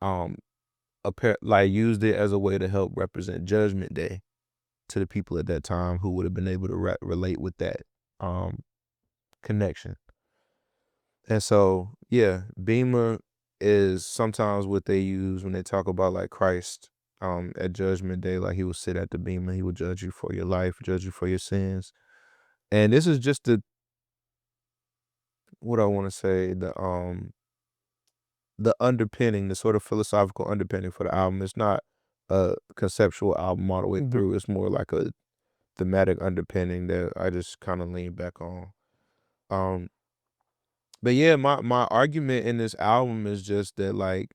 used it as a way to help represent Judgment Day to the people at that time who would have been able to relate with that connection. And so, yeah, Beamer is sometimes what they use when they talk about like Christ at Judgment Day. Like he would sit at the Beamer, he would judge you for your life, judge you for your sins. And this is just what I want to say, the underpinning, the sort of philosophical underpinning for the album. It's not a conceptual album all the way through. It's more like a thematic underpinning that I just kind of lean back on. But yeah, my argument in this album is just that, like,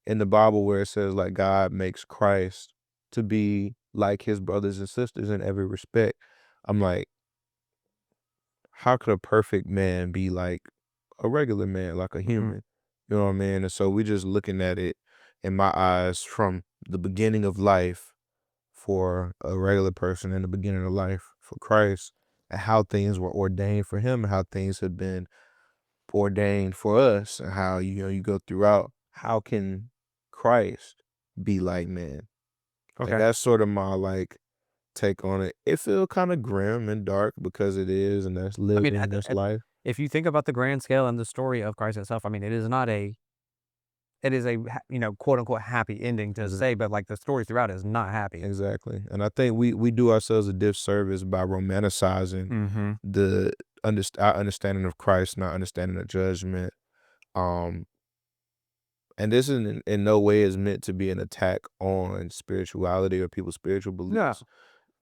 in the Bible where it says like God makes Christ to be like his brothers and sisters in every respect, I'm like, how could a perfect man be like a regular man, like a human? You know what I mean? And so we just looking at it in my eyes from the beginning of life for a regular person and the beginning of life for Christ, and how things were ordained for him and how things had been ordained for us, and how you go throughout. How can Christ be like man? Okay. Like, that's sort of my like take on it. It feels kind of grim and dark because it is, and that's living, that's life. If you think about the grand scale and the story of Christ itself, I mean, it is a quote unquote happy ending to say, but like the story throughout is not happy. Exactly. And I think we do ourselves a disservice by romanticizing our understanding of Christ and our understanding of judgment. And this in no way is meant to be an attack on spirituality or people's spiritual beliefs.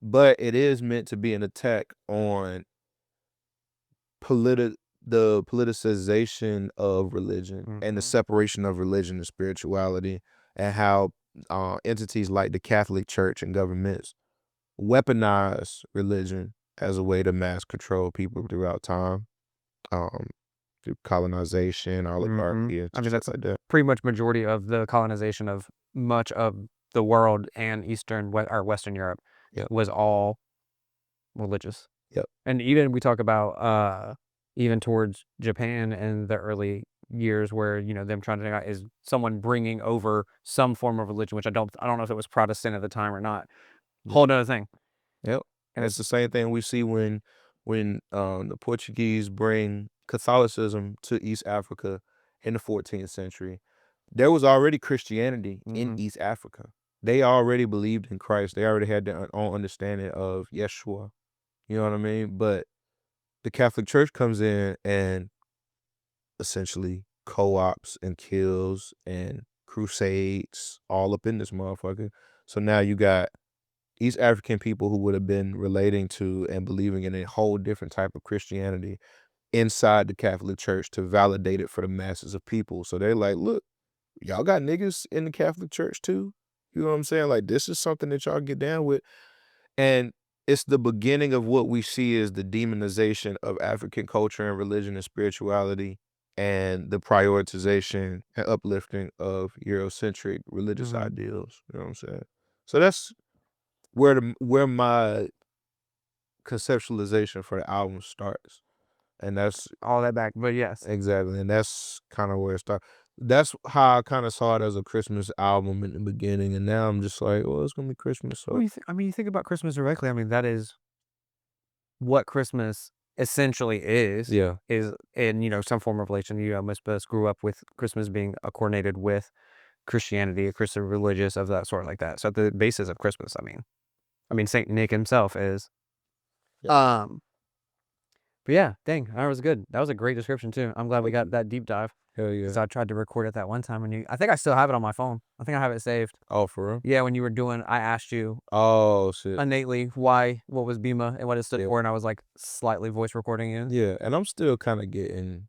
But it is meant to be an attack on the politicization of religion and the separation of religion and spirituality, and how entities like the Catholic Church and governments weaponize religion as a way to mass control people throughout time, through colonization, oligarchy, and I mean, stuff that's like that. pretty much majority of the colonization of much of the world and Western Europe was all religious. Yep. And even we talk about even towards Japan in the early years where, them trying to figure out is someone bringing over some form of religion, which I don't know if it was Protestant at the time or not. Whole other thing. Yep. And it's the same thing we see when the Portuguese bring Catholicism to East Africa in the 14th century. There was already Christianity in East Africa. They already believed in Christ. They already had their own understanding of Yeshua. You know what I mean? But the Catholic Church comes in and essentially co-ops and kills and crusades all up in this motherfucker. So now you got East African people who would have been relating to and believing in a whole different type of Christianity inside the Catholic Church to validate it for the masses of people. So they're like, look, y'all got niggas in the Catholic Church too? You know what I'm saying? Like, this is something that y'all get down with. And it's the beginning of what we see as the demonization of African culture and religion and spirituality, and the prioritization and uplifting of Eurocentric religious ideals. You know what I'm saying? So that's where my conceptualization for the album starts. And that's All that back, but yes. exactly. And that's kind of where it starts. That's how I kind of saw it as a Christmas album in the beginning. And now I'm just like, well, it's going to be Christmas. So Well, you think about Christmas directly. I mean, that is what Christmas essentially is. yeah. Is in, some form of relation. Most of us grew up with Christmas being coordinated with Christianity, a Christian religious of that sort like that. So the basis of Christmas, I mean, Saint Nick himself is. Yeah. But yeah, dang, that was good. That was a great description too. I'm glad we got that deep dive. Hell yeah. Because I tried to record it that one time when I think I still have it on my phone. I think I have it saved. Oh, for real? Yeah, when you were doing, I asked you Oh, shit. innately what was Bima and what it stood Yeah. for, and I was like slightly voice recording you. Yeah, and I'm still kind of getting.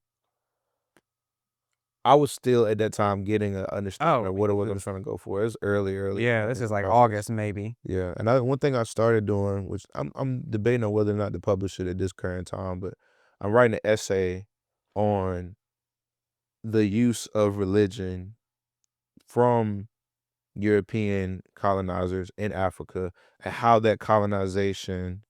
I was still at that time getting an understanding Oh, of what it was I'm trying to go for. It's early yeah, in this the is like process. August maybe. Yeah, and one thing I started doing, which I'm debating on whether or not to publish it at this current time, but I'm writing an essay on the use of religion from European colonizers in Africa and how that colonization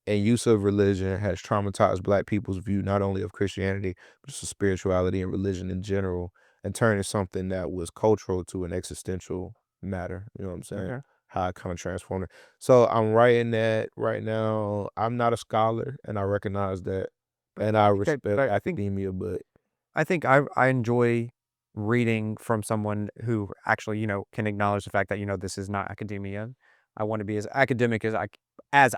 and use of religion has traumatized Black people's view not only of Christianity, but just of spirituality and religion in general, and turning something that was cultural to an existential matter. You know what I'm saying? Okay. How it kind of transformed it. So I'm writing that right now. I'm not a scholar, and I recognize that, and I respect academia, but I think I enjoy reading from someone who actually, can acknowledge the fact that, this is not academia. I want to be as academic as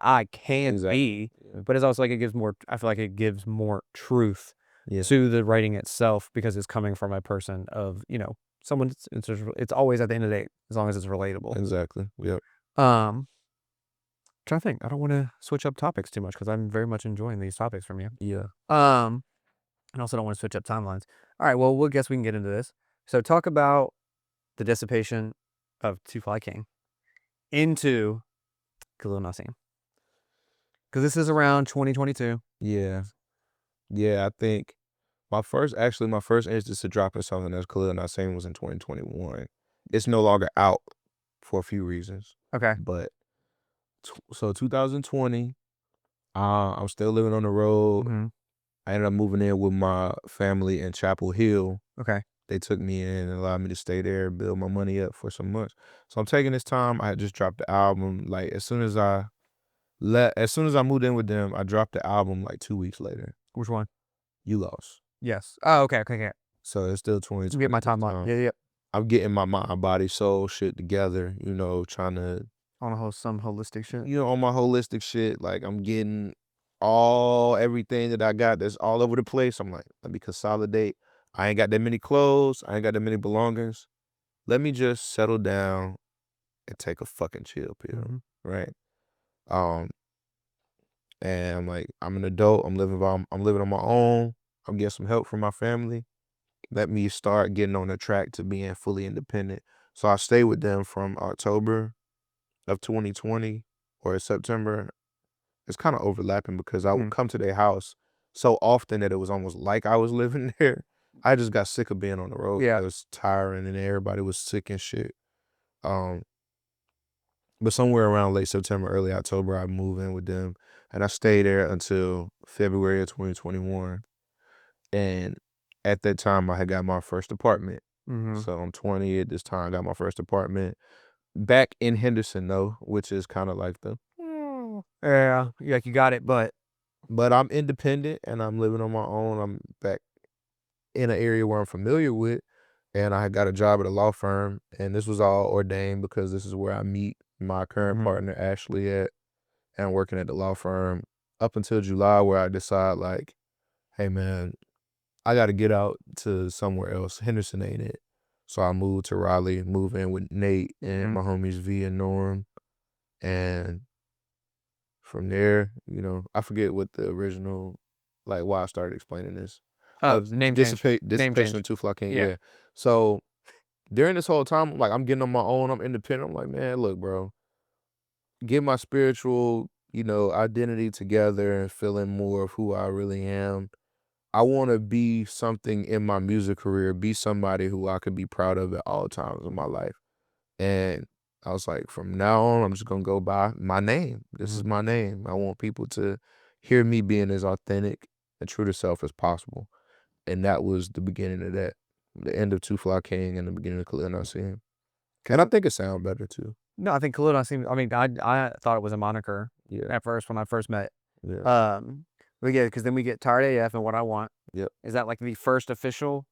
I can exactly. be, but it's also like I feel like it gives more truth Yeah, to the writing itself because it's coming from a person of, someone it's always at the end of the day, as long as it's relatable. exactly. Yep. Um, trying to think, I don't want to switch up topics too much because I'm very much enjoying these topics from you. Yeah. Um, and also don't want to switch up timelines. All right, well, we'll guess we can get into this. So talk about the dissipation of Two Fly King into Khalil Nasim. Because this is around 2022. Yeah. Yeah. I think my first instance to dropping something that's Khalil Nasim was in 2021. It's no longer out for a few reasons, Okay. but so 2020, I'm still living on the road. Mm-hmm. I ended up moving in with my family in Chapel Hill. Okay. They took me in and allowed me to stay there, build my money up for some months. So I'm taking this time. I had just dropped the album. Like as soon as I moved in with them, I dropped the album like 2 weeks later. Which one? You Lost. Yes. Oh, okay. So it's still You 2020 get my at this timeline. time. Yeah. I'm getting my mind, body, soul shit together, trying to, On some holistic shit. on my holistic shit. Like I'm getting everything that I got that's all over the place. I'm like, let me consolidate. I ain't got that many clothes. I ain't got that many belongings. Let me just settle down and take a fucking chill pill. Mm-hmm. Right. Um, and I'm like, I'm an adult. I'm living on my own. I'm getting some help from my family. Let me start getting on the track to being fully independent. So I stayed with them from October of 2020 or September. It's kind of overlapping because I would come to their house so often that it was almost like I was living there. I just got sick of being on the road. Yeah. It was tiring and everybody was sick and shit. But somewhere around late September, early October, I moved in with them and I stayed there until February of 2021. And at that time, I had got my first apartment. Mm-hmm. So I'm 20 at this time. I got my first apartment back in Henderson, though, which is kind of like Yeah. Like you got it, but I'm independent and I'm living on my own. I'm back in an area where I'm familiar with, and I got a job at a law firm, and this was all ordained because this is where I meet my current partner, Ashley, at, and working at the law firm up until July, where I decide, like, hey, man, I got to get out to somewhere else. Henderson ain't it. So I moved to Raleigh, moved in with Nate and my homies V and Norm. And from there, I forget what the original, like why I started explaining this. name change. Name Dissipation change. of Two Fly King, Yeah. yeah. So during this whole time, like I'm getting on my own, I'm independent. I'm like, man, look, bro, get my spiritual, identity together and feeling more of who I really am. I want to be something in my music career, be somebody who I could be proud of at all times of my life. And I was like, from now on, I'm just going to go by my name. This is my name. I want people to hear me being as authentic and true to self as possible. And that was the beginning of that. The end of Two Fly King and the beginning of Khalil Nasim. And I think it sounds better too. No, I think Khalil Nasim, I thought it was a moniker Yeah. at first when I first met. Yeah. But yeah, because then we get Tired AF and What I Want. Yep. Is that like the first official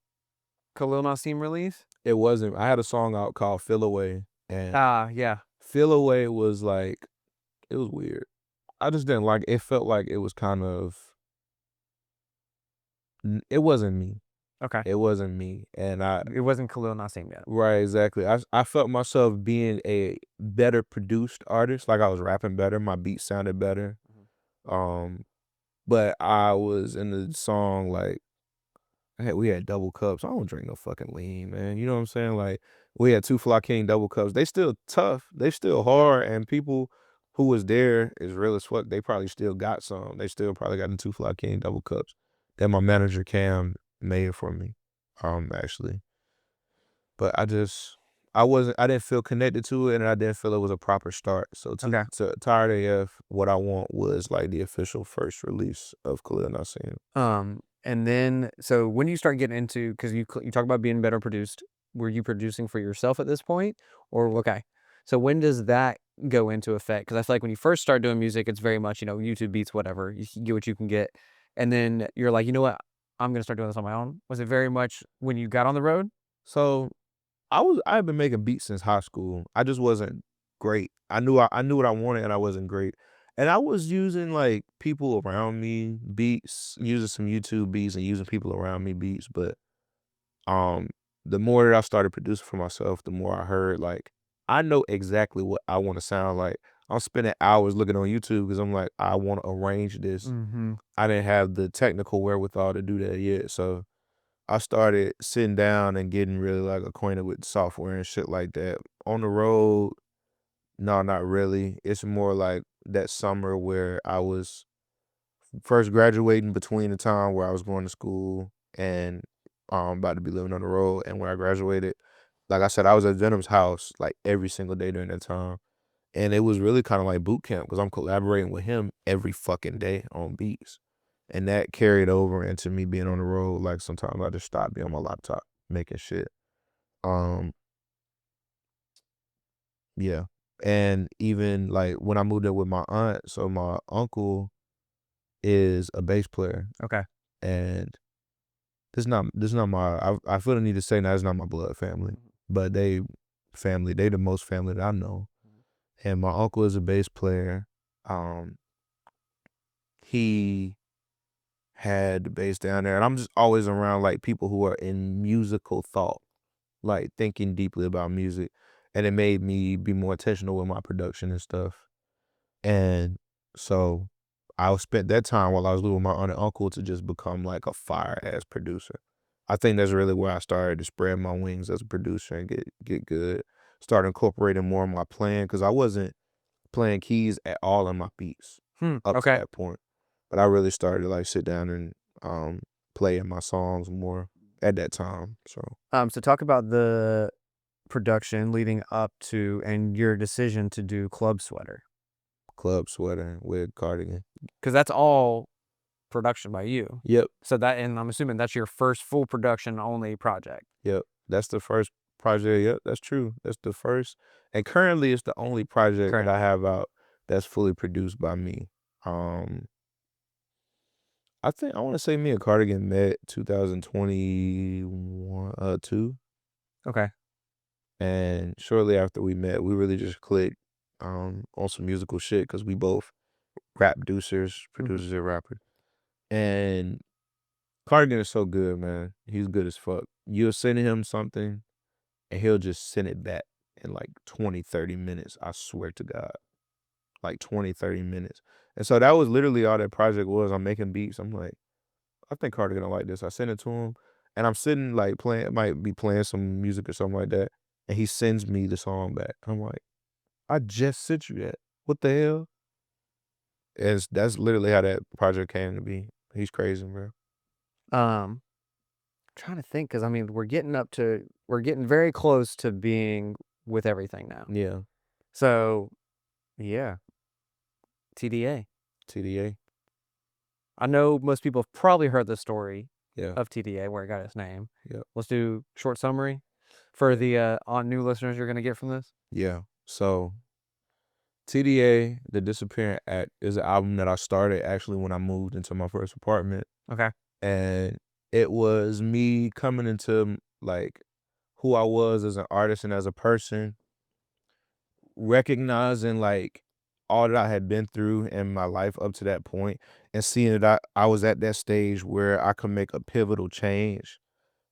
Khalil Nasim release? It wasn't. I had a song out called Feel Away. And Yeah. Feel Away was like, it was weird. I just didn't like it. It felt like it was kind of, it wasn't me. Okay. It wasn't me, and It wasn't Khalil Nasim yet. right, exactly. I felt myself being a better produced artist, like I was rapping better, my beat sounded better. Mhm. Um, but I was in the song like we had double cups. I don't drink no fucking lean, man. You know what I'm saying? Like we had two Fly King double cups. They still tough. They still hard, and people who was there is real as fuck. They probably still got some. They still probably got the two Fly King double cups that my manager Cam made for me. Actually. But I didn't feel connected to it, and I didn't feel it was a proper start. So Okay. to Tired AF, what I want was like the official first release of Khalil Nasim. And then so when you start getting into, because you talk about being better produced, were you producing for yourself at this point, or okay? So when does that go into effect? Because I feel like when you first start doing music, it's very much YouTube beats, whatever you get what you can get, and then you're like, you know what, I'm gonna start doing this on my own. Was it very much when you got on the road? So I've been making beats since high school. I just wasn't great. I knew what I wanted and I wasn't great. And I was using like people around me beats, using some YouTube beats and using people around me beats, but um the more that I started producing for myself, the more I heard like I know exactly what I want to sound like. I'm spending hours looking on YouTube because I'm like I want to arrange this. Mm-hmm. I didn't have the technical wherewithal to do that yet, so I started sitting down and getting really like acquainted with software and shit like that. On the road, no, not really. It's more like that summer where I was first graduating between the time where I was going to school and about to be living on the road and when I graduated. Like I said, I was at Venom's house like every single day during that time. And it was really kind of like boot camp because I'm collaborating with him every fucking day on beats. And that carried over into me being on the road. Like sometimes I just stop being on my laptop making shit. Um, yeah. And even like when I moved in with my aunt, so my uncle is a bass player. Okay. And this not my I feel the need to say now it's not my blood family. But they the most family that I know. And my uncle is a bass player. Um, he had the bass down there, and I'm just always around like people who are in musical thought, like thinking deeply about music, and it made me be more intentional with my production and stuff. And so I spent that time while I was living with my aunt and uncle to just become like a fire ass producer. I think that's really where I started to spread my wings as a producer and get good. Start incorporating more of my playing because I wasn't playing keys at all in my beats up to Okay. that point. But I really started to like sit down and play in my songs more at that time. So So talk about the production leading up to and your decision to do Club Sweater, club sweater with cardigan. because that's all production by you. Yep, So that, and I'm assuming that's your first full production only project. yep. That's the first project. Yep, that's true. That's the first. And currently it's the only project that Current. I have out that's fully produced by me. Um I think I want to say me and Cardigan met 2021 2. Okay. And shortly after we met, we really just clicked on some musical shit because we both rap producers, Mhm. producers and rappers. And Cardigan is so good, man. He's good as fuck. You'll send him something and he'll just send it back in like 20, 30 minutes. I swear to God. Like 20, 30 minutes. And so that was literally all that project was. I'm making beats. I'm like, I think Cardigan will like this. I send it to him and I'm sitting like playing, might be playing some music or something like that. And he sends me the song back. I'm like, I just sent you that. What the hell? That's literally how that project came to be. He's crazy, bro. Um, Trying to think, because I mean, we're getting very close to being with everything now. Yeah. So yeah, TDA. TDA. I know most people have probably heard the story Yeah. of TDA, where it got its name. Yep. Let's do short summary for the on new listeners you're gonna get from this. Yeah. So TDA, The Disappearing Act, is an album that I started actually when I moved into my first apartment. Okay. And it was me coming into like who I was as an artist and as a person, recognizing like all that I had been through in my life up to that point and seeing that I was at that stage where I could make a pivotal change.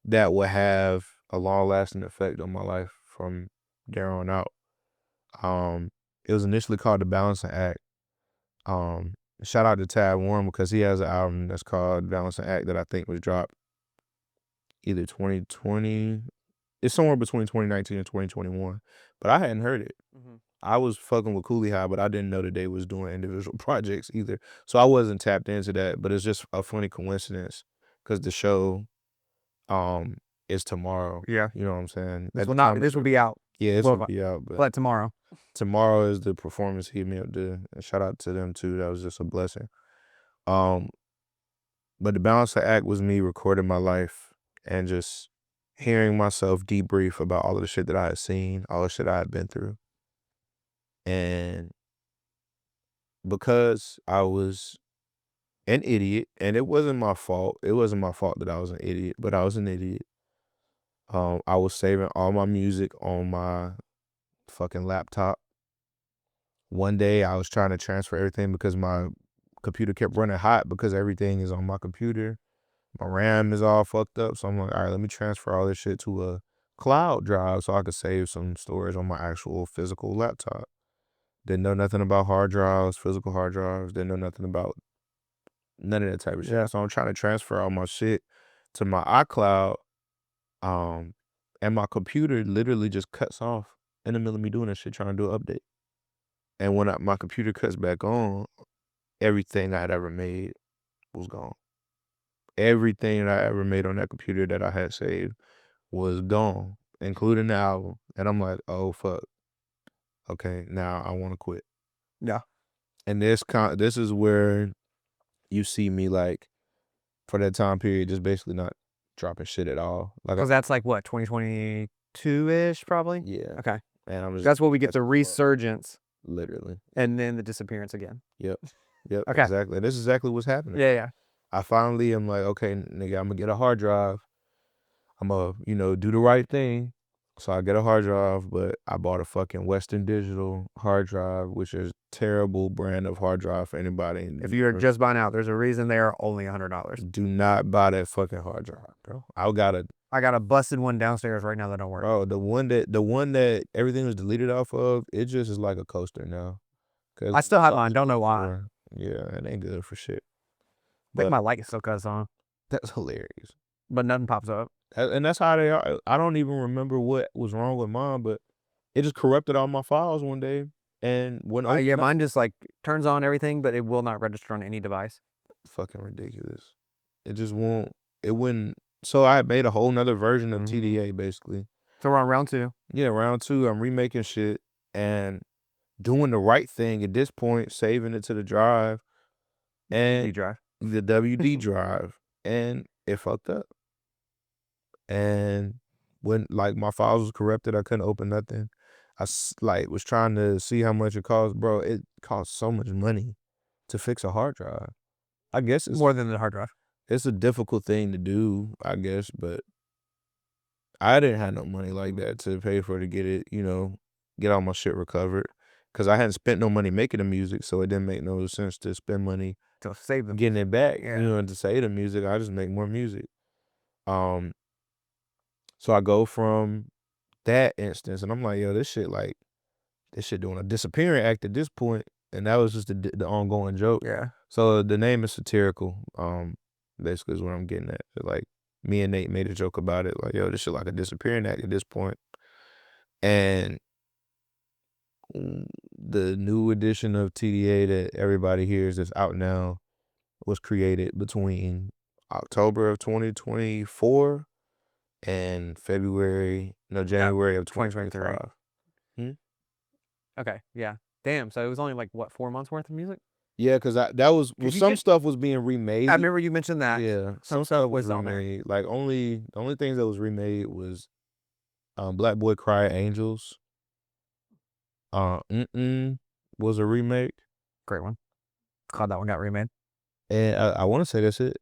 that would have a long-lasting effect on my life from there on out. It was initially called The Balancing Act. Shout out to Tab Warren because he has an album that's called Balancing Act that I think was dropped either 2020. It's somewhere between 2019 and 2021, but I hadn't heard it. I was fucking with Cooley High, but I didn't know that they was doing individual projects either. So I wasn't tapped into that, but it's just a funny coincidence because the show is tomorrow. Yeah. You know what I'm saying? This will be out. Yeah, this Well, will be out, but tomorrow. Tomorrow is the performance he made. Shout out to them too. That was just a blessing. But the Balancing Act was me recording my life and just hearing myself debrief about all of the shit that I had seen, all the shit I had been through. And because I was an idiot, and it wasn't my fault. It wasn't my fault that I was an idiot, but I was an idiot. I was saving all my music on my fucking laptop. One day I was trying to transfer everything because my computer kept running hot because everything is on my computer. My RAM is all fucked up. So I'm like, all right, let me transfer all this shit to a cloud drive so I could save some storage on my actual physical laptop. Didn't know nothing about hard drives, physical hard drives. Didn't know nothing about none of that type of shit. Yeah. So I'm trying to transfer all my shit to my iCloud. And my computer literally just cuts off in the middle of me doing that shit, trying to do an update. And when my computer cuts back on, everything I had ever made was gone. Everything that I ever made on that computer that I had saved was gone, including the album. And I'm like, oh fuck. Okay, now I want to quit. Yeah. And this is where you see me like for that time period just basically not dropping shit at all. Like Because that's like what, 2022-ish probably? yeah. Okay. And I'm just That's what we get the resurgence literally. and then the disappearance again. Yep. Okay. Exactly. And this is exactly what's happening. Yeah. I finally am like, okay, nigga, I'm gonna get a hard drive. I'm gonna, do the right thing. So I get a hard drive, but I bought a fucking Western Digital hard drive, which is terrible brand of hard drive for anybody. If you're just buying out, there's a reason they are only $100. Do not buy that fucking hard drive, bro. I got a busted one downstairs right now that don't work. Bro, the one that everything was deleted off of, it just is like a coaster now. I still have mine. Don't know why. Yeah, it ain't good for shit. I think my light still cuts on. That's hilarious. But nothing pops up. And that's how they are. I don't even remember what was wrong with mine, but it just corrupted all my files one day. And when mine just like turns on everything, but it will not register on any device. Fucking ridiculous. It just won't. It wouldn't. So I made a whole nother version of TDA basically. So we're on round 2. Yeah, round 2. I'm remaking shit and doing the right thing at this point, saving it to the drive and the WD drive, and it fucked up. And when like my files was corrupted, I couldn't open nothing. I was trying to see how much it cost, bro. It costs so much money to fix a hard drive. I guess it's more than the hard drive. It's a difficult thing to do, I guess, but I didn't have no money like that to pay for to get it, get all my shit recovered. Cause I hadn't spent no money making the music, so it didn't make no sense to spend money to save them, getting it back. And to save the music, I just make more music. So I go from that instance, and I'm like, yo, this shit doing a disappearing act at this point, and that was just the ongoing joke. Yeah. So the name is satirical. Basically is what I'm getting at. Like me and Nate made a joke about it, like, yo, this shit like a disappearing act at this point. And the new edition of TDA that everybody hears that's out now was created between October of 2024 and January of 2023. Okay, yeah. Damn, so it was only like, what, 4 months worth of music? Yeah, because some stuff was being remade. I remember you mentioned that. Yeah, some stuff was remade. Like the only things that was remade was Black Boy Cry Angels. Was a remake. Great one. Glad that one got remade. And I want to say that's it.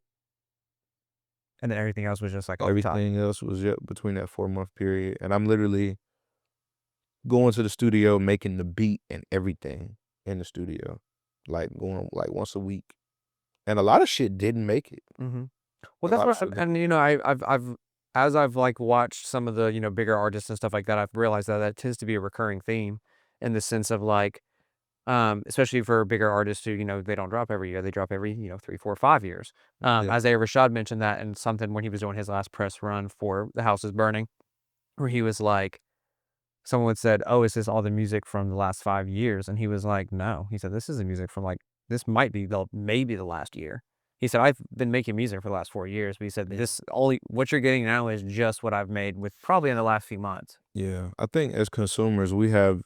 And then everything else was just like everything else was between that 4-month period. And I'm literally going to the studio, making the beat and everything in the studio, like going like once a week. And a lot of shit didn't make it. Well, that's what, and I've as I've like watched some of the, bigger artists and stuff like that, I've realized that tends to be a recurring theme in the sense of like, especially for bigger artists who, they don't drop every year. They drop every, 3, 4, 5 years. Yeah. Isaiah Rashad mentioned that in something when he was doing his last press run for The House is Burning, where he was like, someone had said, "Oh, is this all the music from the last 5 years?" And he was like, "No." He said, "This is the music from like, this might be maybe the last year." He said, "I've been making music for the last 4 years," but he said, "This only, what you're getting now is just what I've made with probably in the last few months." Yeah. I think as consumers, we have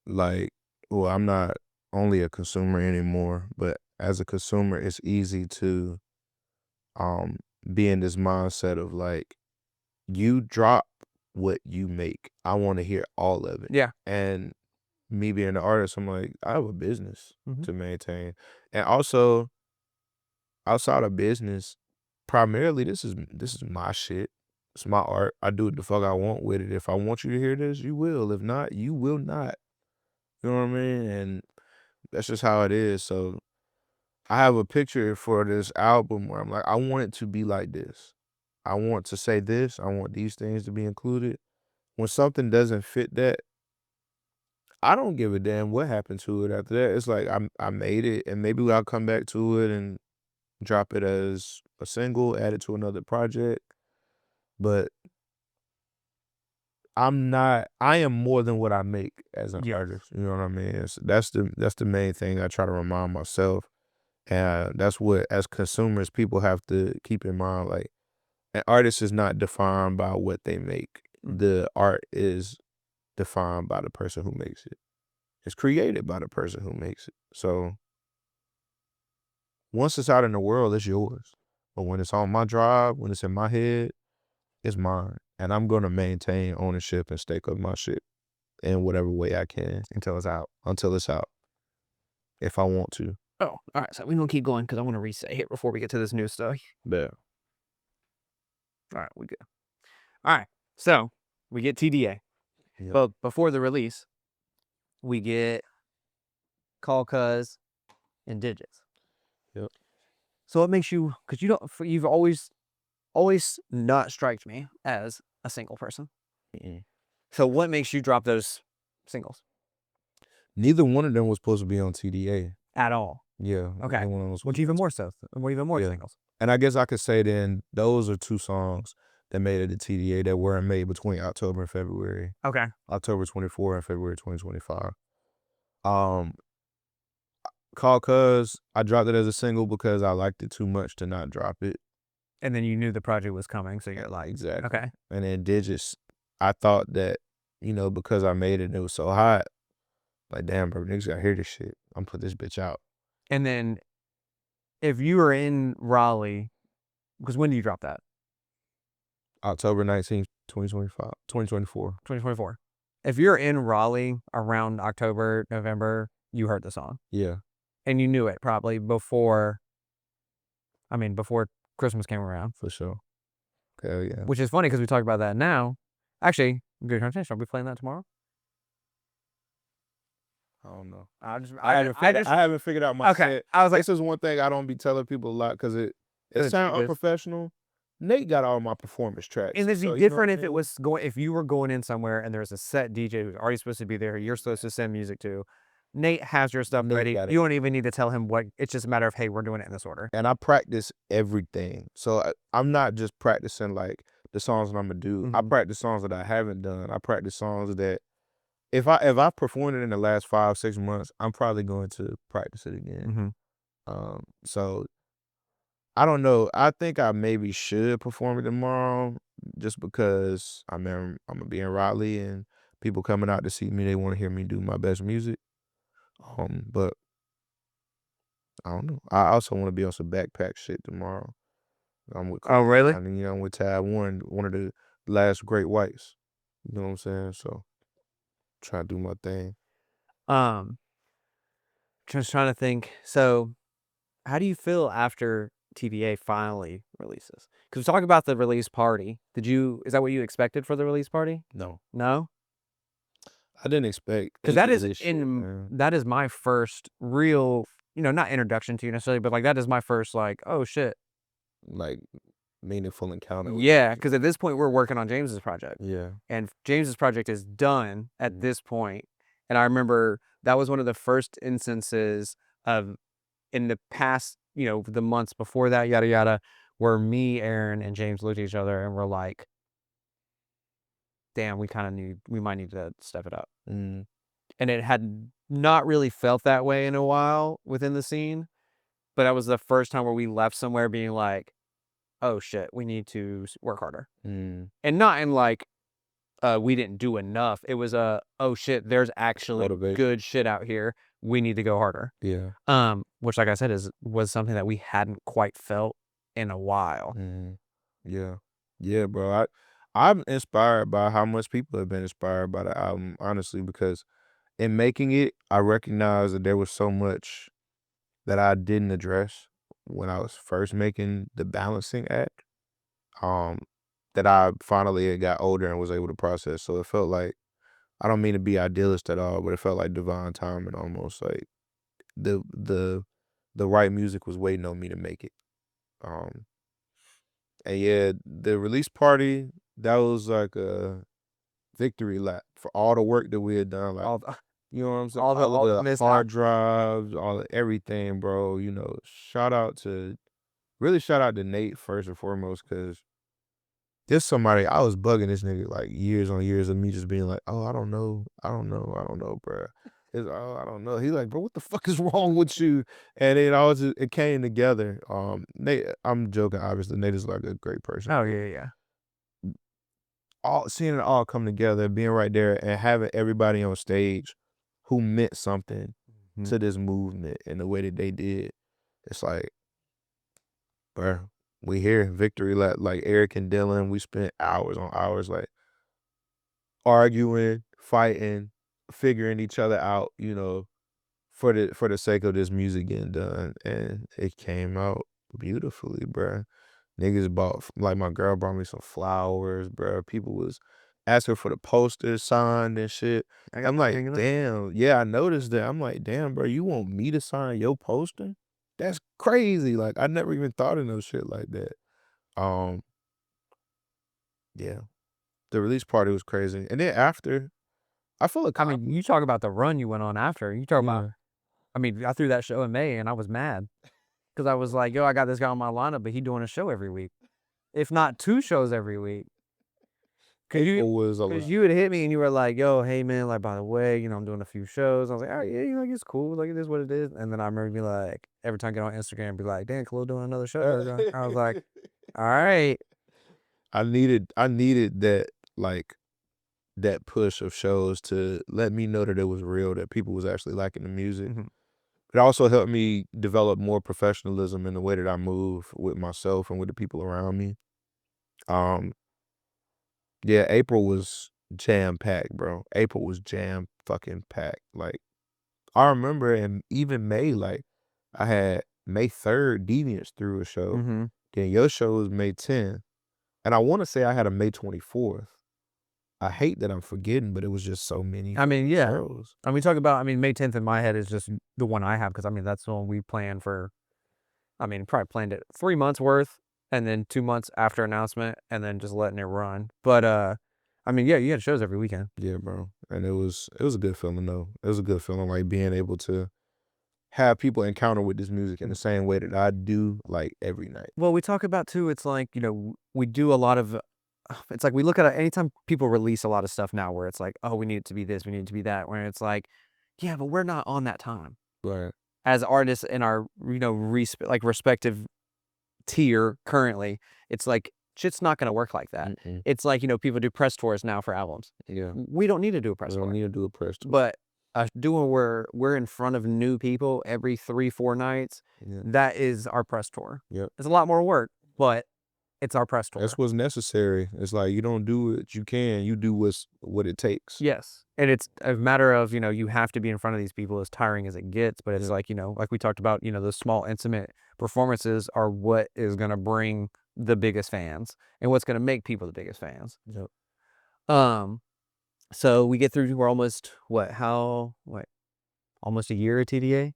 like, well, I'm not only a consumer anymore, but as a consumer, it's easy to um be in this mindset of like, you drop what you make. I want to hear all of it. Yeah. And me being an artist, I'm like, I have a business Mhm. to maintain. And also, outside of business, primarily this is my shit. It's my art. I do what the fuck I want with it. If I want you to hear this, you will. If not, you will not. You know what I mean? And that's just how it is. So I have a picture for this album where I'm like, I want it to be like this. I want to say this. I want these things to be included. When something doesn't fit that, I don't give a damn what happened to it after that. It's like I made it, and maybe I'll come back to it and drop it as a single, add it to another project. But I am more than what I make as an Yeah. artist. You know what I mean? That's the main thing I try to remind myself. And that's what, as consumers, people have to keep in mind. Like, an artist is not defined by what they make. Mm. The art is defined by the person who makes it. It's created by the person who makes it. So once it's out in the world, it's yours. But when it's on my drive, when it's in my head, it's mine. And I'm gonna maintain ownership and stake up my shit in whatever way I can Until it's out. until it's out. If I want to. Oh, all right. So we're gonna keep going because I want to reset here before we get to this new stuff. Yeah. All right, we good. All right. So we get TDA, Yep. but before the release, we get Call Cuz and Digits. Yep. So what makes you? Because you've always not striked me as a single person. Mm-mm. So what makes you drop those singles Neither one of them was supposed to be on TDA. at all? Yeah. Okay. neither one of them was Which supposed to even be. more so, even more Yeah. singles. And I guess I could say then those are two songs that made it to TDA that weren't made between October and February. Okay. October 24 and February 2025. Call Cuz, I dropped it as a single because I liked it too much to not drop it. And then you knew the project was coming, so you're like, Exactly. okay. And then Digits, I thought that, because I made it and it was so hot, like, damn, bro, niggas gotta hear this shit. I'm put this bitch out. And then if you were in Raleigh, because when do you drop that? October 19th, 2025, 2024. 2024. If you're in Raleigh around October, November, you heard the song. Yeah. And you knew it probably before Christmas came around. For sure. Hell yeah. Which is funny because we talked about that now. Actually, good conversation. Are we playing that tomorrow? I don't know. I haven't figured out my Okay. set. I was like, This is one thing I don't be telling people a lot because it It's sounds cheapest. unprofessional. Nate got all my performance tracks. and it'd be so, you know different what I if it mean? was if you were going in somewhere and there's a set DJ who's already supposed to be there, you're supposed to send music to. Nate has your stuff Nate ready. got it. You don't even need to tell him what. It's just a matter of, hey, we're doing it in this order. And I practice everything. So I'm not just practicing like the songs that I'm gonna do. I Mhm. practice songs that I haven't done. I practice songs that if I performed it in the last 5-6 months, I'm probably going to practice it again. Mhm. So I don't know. I think I maybe should perform it tomorrow just because I'm gonna be in Raleigh and people coming out to see me, they want to hear me do my best music. But I don't know. I also want to be on some backpack shit tomorrow. I'm with Oh, really? I mean, I'm with Tad Warren, one of the last great whites. You know what I'm saying? So try to do my thing. Just trying to think. So, how do you feel after TVA finally releases? Because we talk about the release party. Is that what you expected for the release party? No. No? I didn't expect Because any of this shit, man. that is my first real, not introduction to you necessarily, but like that is my first like, oh shit. Like meaningful encounter with Yeah, because at this point we're working on James's project. Yeah. And James's project is done at this point. And I remember that was one of the first instances of in the past, the months before that, yada yada, where me, Aaron, and James looked at each other and were like, damn, we might need to step it up. Mm. And it had not really felt that way in a while within the scene, but that was the first time where we left somewhere being like, oh shit, we need to work harder. Mm. And not in like, we didn't do enough. It was oh shit, there's actually Motivation. good shit out here. We need to go harder. Yeah. Which, like I said, was something that we hadn't quite felt in a while. Yeah. Yeah, bro. I'm inspired by how much people have been inspired by the album, honestly, because in making it, I recognized that there was so much that I didn't address when I was first making the balancing act. That I finally got older and was able to process. So it felt like, I don't mean to be idealist at all, but it felt like divine timing almost. Like the the the right music was waiting on me to make it. Um, and yeah, the release party, that was like a victory lap for all the work that we had done. Like, All the, you know what I'm saying? all the All of the missed hard drives, all of everything, bro. Really shout out to Nate first and foremost, because there's somebody, I was bugging this nigga like years on years of me just being like, oh, I don't know, bro. I don't know. He's like, bro, what the fuck is wrong with you? And it came together. Nate, I'm joking, obviously. Nate is like a great person. Oh yeah. Seeing it all come together, being right there and having everybody on stage who meant something to this movement in the way that they did. It's like, bro, we here, victory lap. Like Eric and Dylan, we spent hours on hours, like arguing, fighting, figuring each other out, for the sake of this music getting done, and it came out beautifully, bro. Niggas like my girl brought me some flowers, bro. People was asking for the posters signed and shit. I'm like, damn, yeah, I noticed that. I'm like, damn, bro, you want me to sign your poster? That's crazy. Like, I never even thought of no shit like that. Yeah, the release party was crazy, and then after, I feel like, I mean, you talk about the run you went on after. You talk about, I mean, I threw that show in May and I was mad because I was like, yo, I got this guy on my lineup, but he doing a show every week, if not 2 shows every week. Cause you had hit me and you were like, yo, hey man, like, by the way, I'm doing a few shows. I was like, oh yeah, like, it's cool, like, it is what it is. And then I remember being like, every time I get on Instagram, be like, damn, Khalil doing another show. I was like, all right. I needed that, like, that push of shows to let me know that it was real, that people was actually liking the music. It also helped me develop more professionalism in the way that I move with myself and with the people around me. Yeah, April was jam-packed, bro. April was jam fucking packed. Like, I remember in even May, like, I had May 3rd, Deviants threw a show. Then your show was May 10th. And I want to say I had a May 24th. I hate that I'm forgetting, but it was just so many I mean, yeah. shows. And we talk about, May 10th in my head is just the one I have because, that's the one we planned for. Probably planned it 3 months worth and then 2 months after announcement and then just letting it run. But, yeah, you had shows every weekend. Yeah, bro. And it was a good feeling, though. It was a good feeling, like, being able to have people encounter with this music in the same way that I do, like, every night. Well, we talk about too, it's like, we do a lot of, it's like we look at it, anytime people release a lot of stuff now where it's like, oh, we need it to be this, we need it to be that, where it's like, yeah, but we're not on that time. Right. As artists in our, respective tier currently, it's like, shit's not going to work like that. It's like, people do press tours now for albums. Yeah. We don't need to do a press tour. We don't need to do a press tour. But doing where we're in front of new people every 3-4 nights, that is our press tour. Yep. It's a lot more work, but it's our press tour. That's what's necessary. It's like, you don't do what you can, you do what it takes. Yes. And it's a matter of, you have to be in front of these people as tiring as it gets, but it's like, like we talked about, those small intimate performances are what is going to bring the biggest fans and what's going to make people the biggest fans. Yep. So we get through, we're almost, almost a year at TDA?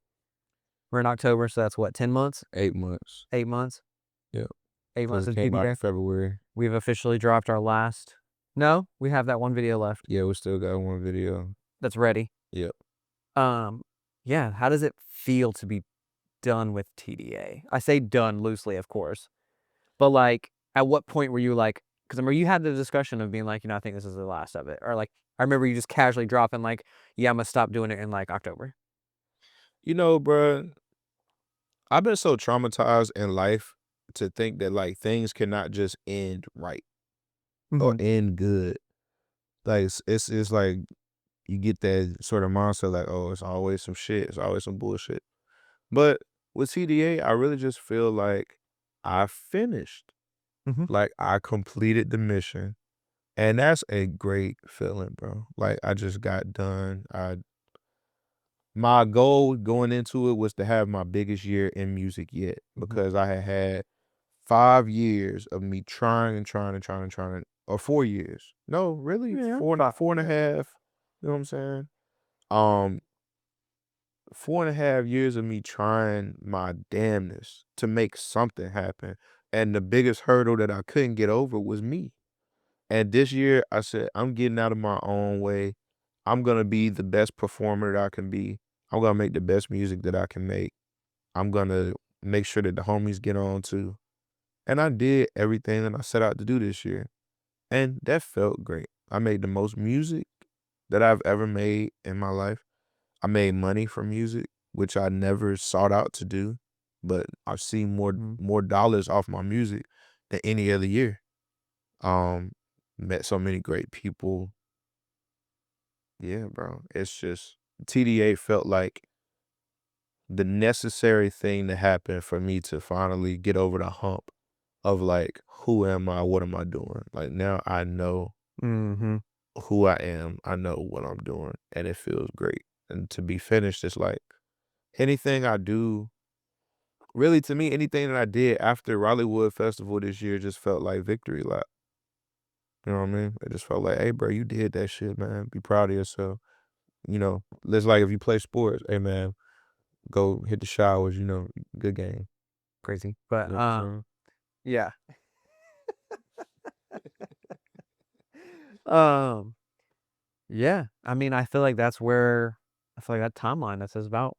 We're in October, so that's 10 months? 8 months. 8 months? Yep. 8 months Because of it came out in TDA. February. We've officially dropped our last. No, we have that one video left. Yeah, we still got one video. That's ready. Yep. Yeah. How does it feel to be done with TDA? I say done loosely, of course, but like, at what point were you like? Because I remember you had the discussion of being like, I think this is the last of it, or like, I remember you just casually dropping like, yeah, I'm gonna stop doing it in like October. Bruh, I've been so traumatized in life to think that like things cannot just end right or Mm-hmm. end good. Like it's like you get that sort of mindset like, oh, it's always some shit, it's always some bullshit. But with CDA, I really just feel like I finished. Mm-hmm. Like I completed the mission. And that's a great feeling, bro. Like I just got done. My goal going into it was to have my biggest year in music yet Mm-hmm. because I had 5 years of me trying and trying and trying and trying, or 4 years. No, really, Yeah. 4.5. You know what I'm saying? Um, 4.5 years of me trying my damnness to make something happen. And the biggest hurdle that I couldn't get over was me. And this year, I said, I'm getting out of my own way. I'm gonna be the best performer that I can be. I'm gonna make the best music that I can make. I'm gonna make sure that the homies get on too. And I did everything that I set out to do this year. And that felt great. I made the most music that I've ever made in my life. I made money from music, which I never sought out to do, but I've seen Mm-hmm. more dollars off my music than any other year. Um, Met so many great people. Yeah, bro. It's just TDA felt like the necessary thing to happen for me to finally get over the hump of like, who am I? What am I doing? Like now I know Mm-hmm. who I am. I know what I'm doing, and it feels great. And to be finished, it's like anything I do, really to me, anything that I did after Raleigh-Wood Festival this year just felt like victory lap. You know what I mean? It just felt like, hey, bro, you did that shit, man. Be proud of yourself. It's like if you play sports, hey, man, go hit the showers, good game. Crazy, but You know what I'm saying? yeah. Um, yeah. I mean, I feel like that's where I feel like that timeline that says about.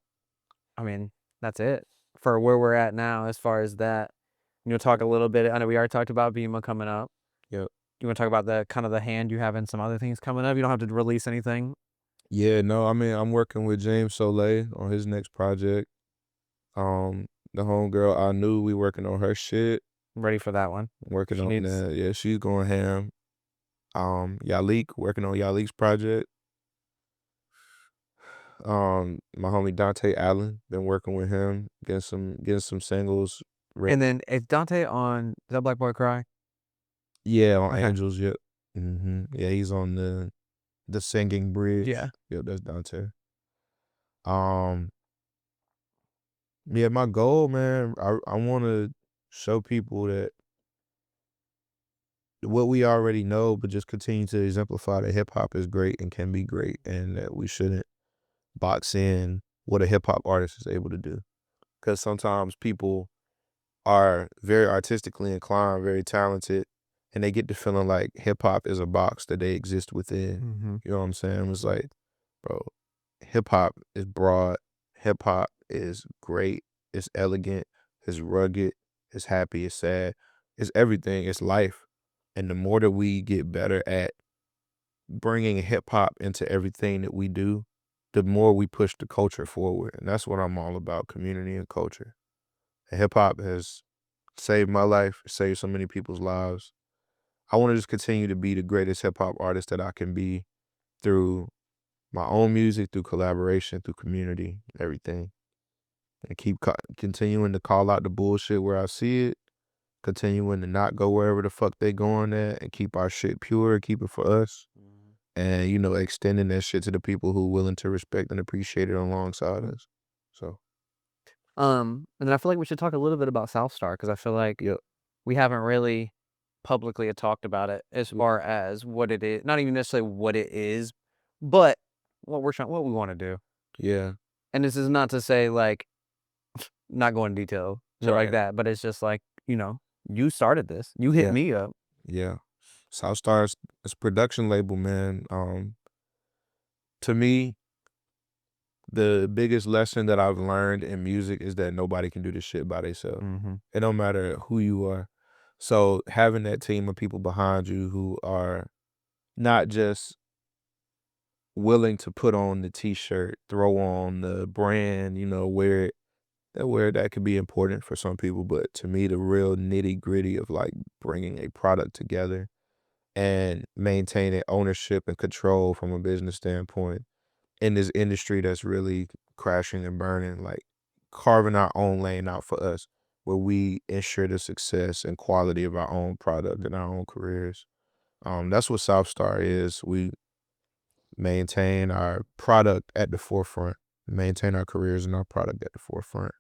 I mean, that's it for where we're at now as far as that. Talk a little bit. I know we already talked about Bema coming up. Yep. You want to talk about the kind of the hand you have in some other things coming up? You don't have to release anything. Yeah, no, I mean, I'm working with James Soleil on his next project. The homegirl I knew, we working on her shit, I'm ready for that one. working She on needs. that. Yeah, she's going ham. Yalik, working on Yalik's project. My homie Dante Allen, been working with him, getting some singles. And then is Dante on? Is that Black Boy Cry? Yeah, on Okay. Angels, yep. Yeah, he's on the singing bridge. Yeah. Yep, that's Dante. Um, yeah, my goal, man, I wanna show people that what we already know, but just continue to exemplify that hip hop is great and can be great, and that we shouldn't box in what a hip hop artist is able to do. Because sometimes people are very artistically inclined, very talented, and they get to feeling like hip hop is a box that they exist within. Mm-hmm. You know what I'm saying? It's like, bro, hip hop is broad, hip hop is great, it's elegant, it's rugged, it's happy, it's sad, it's everything, it's life. And the more that we get better at bringing hip hop into everything that we do, the more we push the culture forward. And that's what I'm all about, community and culture. And hip hop has saved my life, saved so many people's lives. I want to just continue to be the greatest hip hop artist that I can be through my own music, through collaboration, through community, everything. And keep continuing to call out the bullshit where I see it, continuing to not go wherever the fuck they going at, and keep our shit pure, keep it for us. And, extending that shit to the people who willing to respect and appreciate it alongside us. So, And then I feel like we should talk a little bit about South Star because I feel like yeah. we haven't really publicly talked about it as Yeah. far as what it is. Not even necessarily what it is, but what we want to do. Yeah. And this is not to say like not go into detail, shit like Right. that, but it's just like You started this. You hit Yeah. me up. Yeah. South Star's it's a production label, man. To me, the biggest lesson that I've learned in music is that nobody can do this shit by themselves. Mhm. It don't matter who you are. So having that team of people behind you who are not just willing to put on the t-shirt, throw on the brand, wear it, where that could be important for some people, but to me, the real nitty-gritty of, like, bringing a product together and maintaining ownership and control from a business standpoint in this industry that's really crashing and burning, like, carving our own lane out for us, where we ensure the success and quality of our own product and our own careers. That's what Southstar is. We maintain our product at the forefront, maintain our careers and our product at the forefront.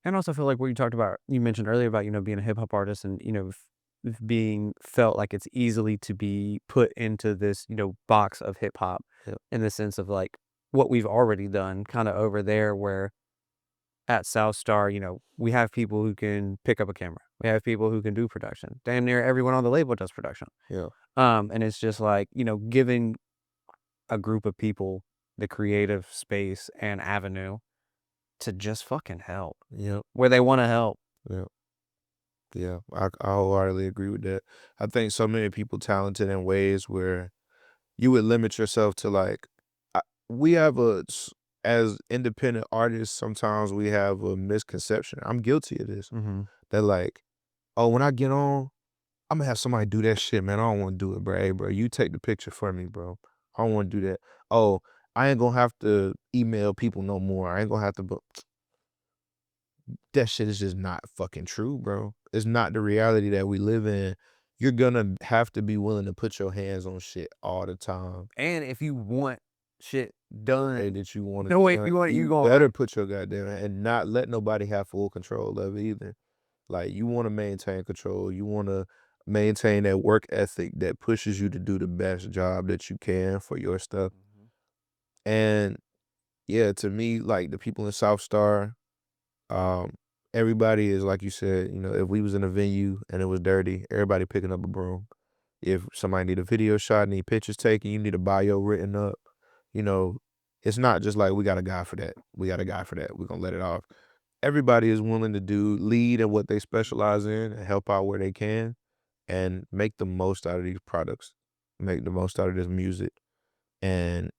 And also feel like what you talked about, you mentioned earlier about, being a hip hop artist and, being felt like it's easily to be put into this, box of hip hop Yep. in the sense of like what we've already done kind of over there where at South Star, we have people who can pick up a camera. We have people who can do production. Damn near everyone on the label does production. Yeah. And it's just like, giving a group of people the creative space and avenue to just fucking help Yep. where they want to help. Yep. Yeah. I wholeheartedly agree with that. I think so many people talented in ways where you would limit yourself to like, we have as independent artists, sometimes we have a misconception. I'm guilty of this. Mm-hmm. That like, oh, when I get on, I'm gonna have somebody do that shit, man. I don't want to do it, bro. Hey, bro, you take the picture for me, bro. I don't want to do that. Oh, I ain't gonna have to email people no more. I ain't gonna have to. That shit is just not fucking true, bro. It's not the reality that we live in. You're gonna have to be willing to put your hands on shit all the time. And if you want shit Hey, done, that you want no way to, you want you you going better put your goddamn and not let nobody have full control of it either. Like you want to maintain control. You want to maintain that work ethic that pushes you to do the best job that you can for your stuff. And yeah, to me, like the people in South Star, um, everybody is like you said, if we was in a venue and it was dirty, everybody picking up a broom. If somebody need a video shot, need pictures taken, you need a bio written up, you know, it's not just like we got a guy for that. We got a guy for that. We're gonna let it off. Everybody is willing to lead in what they specialize in and help out where they can and make the most out of these products, make the most out of this music and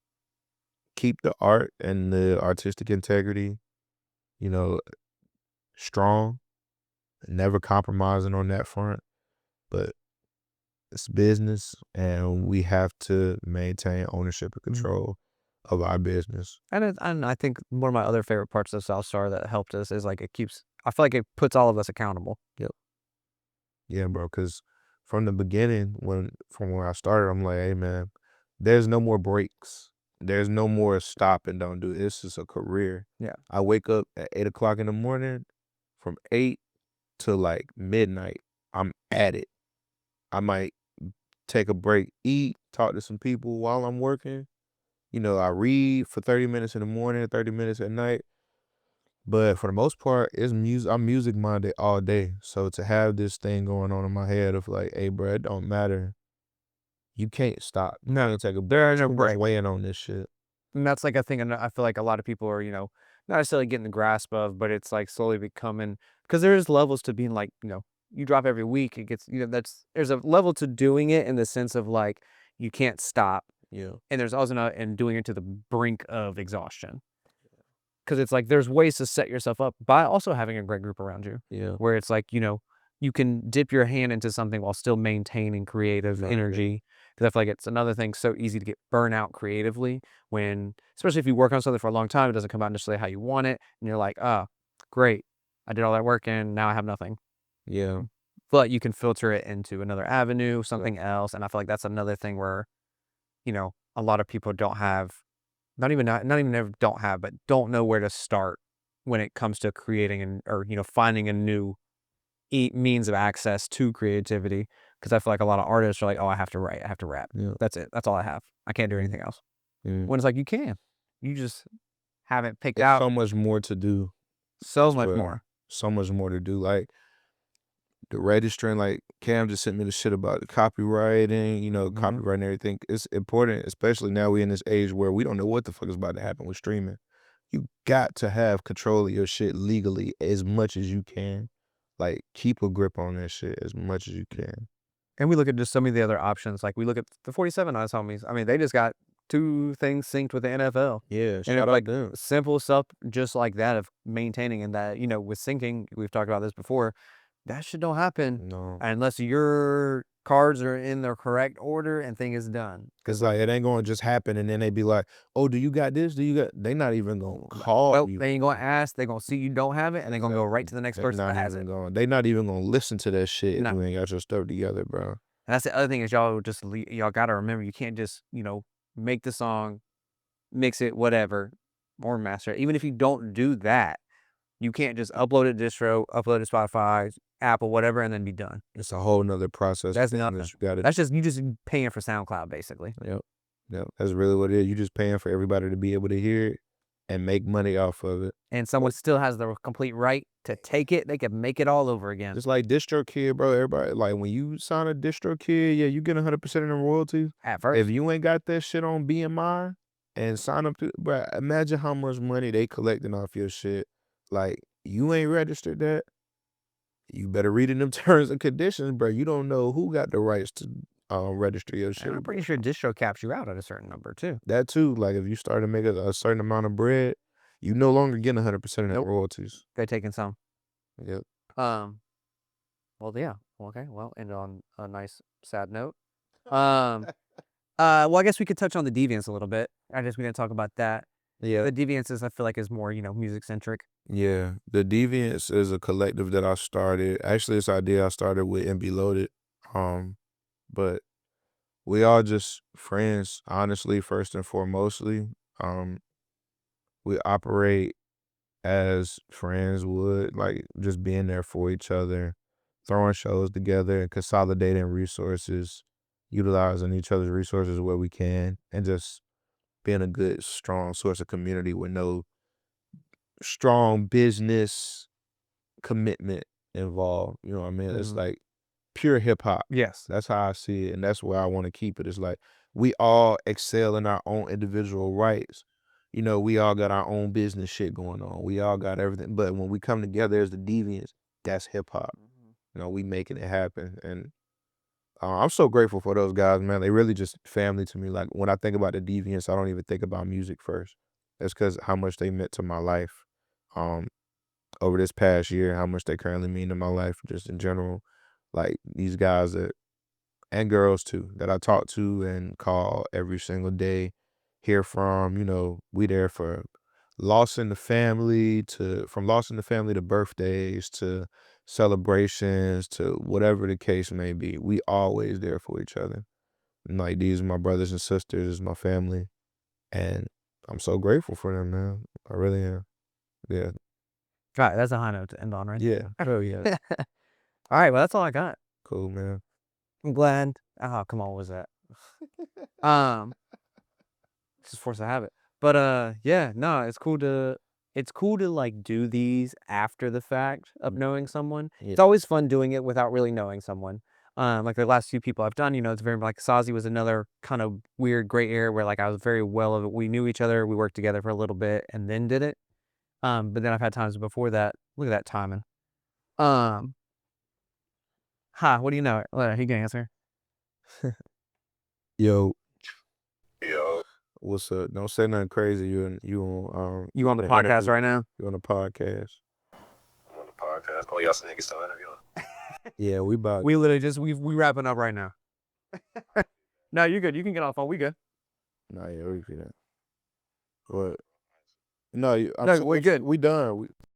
keep the art and the artistic integrity, you know, strong, never compromising on that front. But it's business and we have to maintain ownership and control of our business. and I think one of my other favorite parts of South Star that helped us is like I feel like it puts all of us accountable. Yep. Yeah, bro. Cause from the beginning, from where I started, I'm like, hey man, there's no more breaks. There's no more stop and don't do it. This is a career. Yeah. I wake up at 8 o'clock in the morning, from 8 to like midnight. I'm at it. I might take a break, eat, talk to some people while I'm working. I read for 30 minutes in the morning, 30 minutes at night. But for the most part, it's music. I'm music minded all day. So to have this thing going on in my head of like, hey, bro, it don't matter. You can't stop. You No, can't take a there are too no much breaks. weighing on this shit. And that's like a thing, and I feel like a lot of people are, not necessarily getting the grasp of, but it's like slowly becoming because there's levels to being like, you drop every week. It gets, there's a level to doing it in the sense of like you can't stop, Yeah. and there's also not and doing it to the brink of exhaustion. Because it's like there's ways to set yourself up by also having a great group around you, Yeah. where it's like you can dip your hand into something while still maintaining creative Right. energy. Because I feel like it's another thing so easy to get burnout creatively when, especially if you work on something for a long time, it doesn't come out necessarily how you want it, and you're like, oh, great, I did all that work and now I have nothing. Yeah. But you can filter it into another avenue, something else, and I feel like that's another thing where a lot of people don't have not even ever don't have, but don't know where to start when it comes to creating or finding a new means of access to creativity. Because I feel like a lot of artists are like, oh, I have to write, I have to rap. Yeah. That's it. That's all I have. I can't do anything else. Yeah. When it's like you can, you just haven't picked It's out so much more to do. so That's much what- more. So much more to do. Like the registering, like Cam just sent me the shit about the copywriting, you know, Mhm. copyright and everything. It's important, especially now we in this age where we don't know what the fuck is about to happen with streaming. You got to have control of your shit legally as much as you can. Like, keep a grip on that shit as much as you can. And we look at just some of the other options, like, we look at the 47 Eyes homies. I mean, they just got 2 things synced with the NFL. Yeah, And shout it's, out like, them. simple stuff just like that of maintaining and that, with syncing, we've talked about this before, that shit don't happen No. unless your cards are in the correct order and thing is done. Cause like it ain't gonna just happen and then they be like, "Oh, do you got this? Do you got?" They not even gonna call Well, you. they ain't gonna ask, they gonna see you don't have it, and they gonna go right to the next They person not that has even it. going. They not even gonna listen to that shit if No. you ain't got your stuff together, bro. And that's the other thing is y'all gotta remember, you can't just, make the song, mix it, whatever, or master it. Even if you don't do that, you can't just upload it to distro, upload it to Spotify, Apple, whatever, and then be done. It's a whole nother process. That's that nothing. you gotta. That's just you just paying for SoundCloud, basically. Yep. Yep. That's really what it is. You just paying for everybody to be able to hear it and make money off of it. And someone still has the complete right to take it. They can make it all over again. Just like DistroKid, bro. Everybody like when you sign a DistroKid, yeah, you get 100% of the royalties. At first. If you ain't got that shit on BMI and sign up to, bro, imagine how much money they collecting off your shit. Like you ain't registered that. You better read in them terms and conditions, bro. You don't know who got the rights to register your shit. And I'm pretty sure distro caps you out at a certain number, too. That too, like if you start to make a certain amount of bread, you no longer getting 100% of the Nope. royalties. They're taking some. Yep. Well, yeah. Okay. Well, end on a nice sad note. Well, I guess we could touch on the Deviants a little bit. I guess we didn't talk about that. Yeah. The Deviants I feel like is more, music centric. Yeah. The Deviants is a collective that I started. Actually, this idea I started with MB Loaded. But we all just friends, honestly, first and foremostly. We operate as friends would, like just being there for each other, throwing shows together and consolidating resources, utilizing each other's resources where we can, and just being a good, strong source of community with no strong business commitment involved. You know what I mean? It's like pure hip hop. Yes. That's how I see it. And that's where I want to keep it. It's like we all excel in our own individual rights. You know, we all got our own business shit going on. We all got everything. But when we come together as the Deviants, that's hip hop. You know, we making it happen. And I'm so grateful for those guys, man. They really just family to me. Like when I think about the Deviants, I don't even think about music first. That's because how much they meant to my life. Um, Over this past year, how much they currently mean to my life, just in general. Like these guys that and girls too that I talk to and call every single day, hear from. You know, we there for loss in the family to from loss in the family to birthdays to celebrations to whatever the case may be. We always there for each other. And like these are my brothers and sisters, this is my family, and I'm so grateful for them, man. I really am. Yeah. All right, that's a high note to end on, right? Yeah. Oh yeah. All right, well, that's all I got. Cool, man. I'm glad. Oh, come on, what was that? Just force a habit. But yeah, no, it's cool to like do these after the fact of knowing someone. Yeah. It's always fun doing it without really knowing someone. Like the last few people I've done, it's very like Sazi was another kind of weird gray area where like I was very well of it. We knew each other, we worked together for a little bit and then did it. But then I've had times before that. Look at that timing. What do you know? He can answer. Yo. What's up? Don't say nothing crazy. You on You on the the podcast interview. right now? You on the podcast. I'm on the podcast. Oh, y'all niggas still interviewing? Yeah, we about We literally just we wrapping up right now. No, you're good. You can get off phone. We good. nah, yeah, we see that. What? No, No, we're good. We done.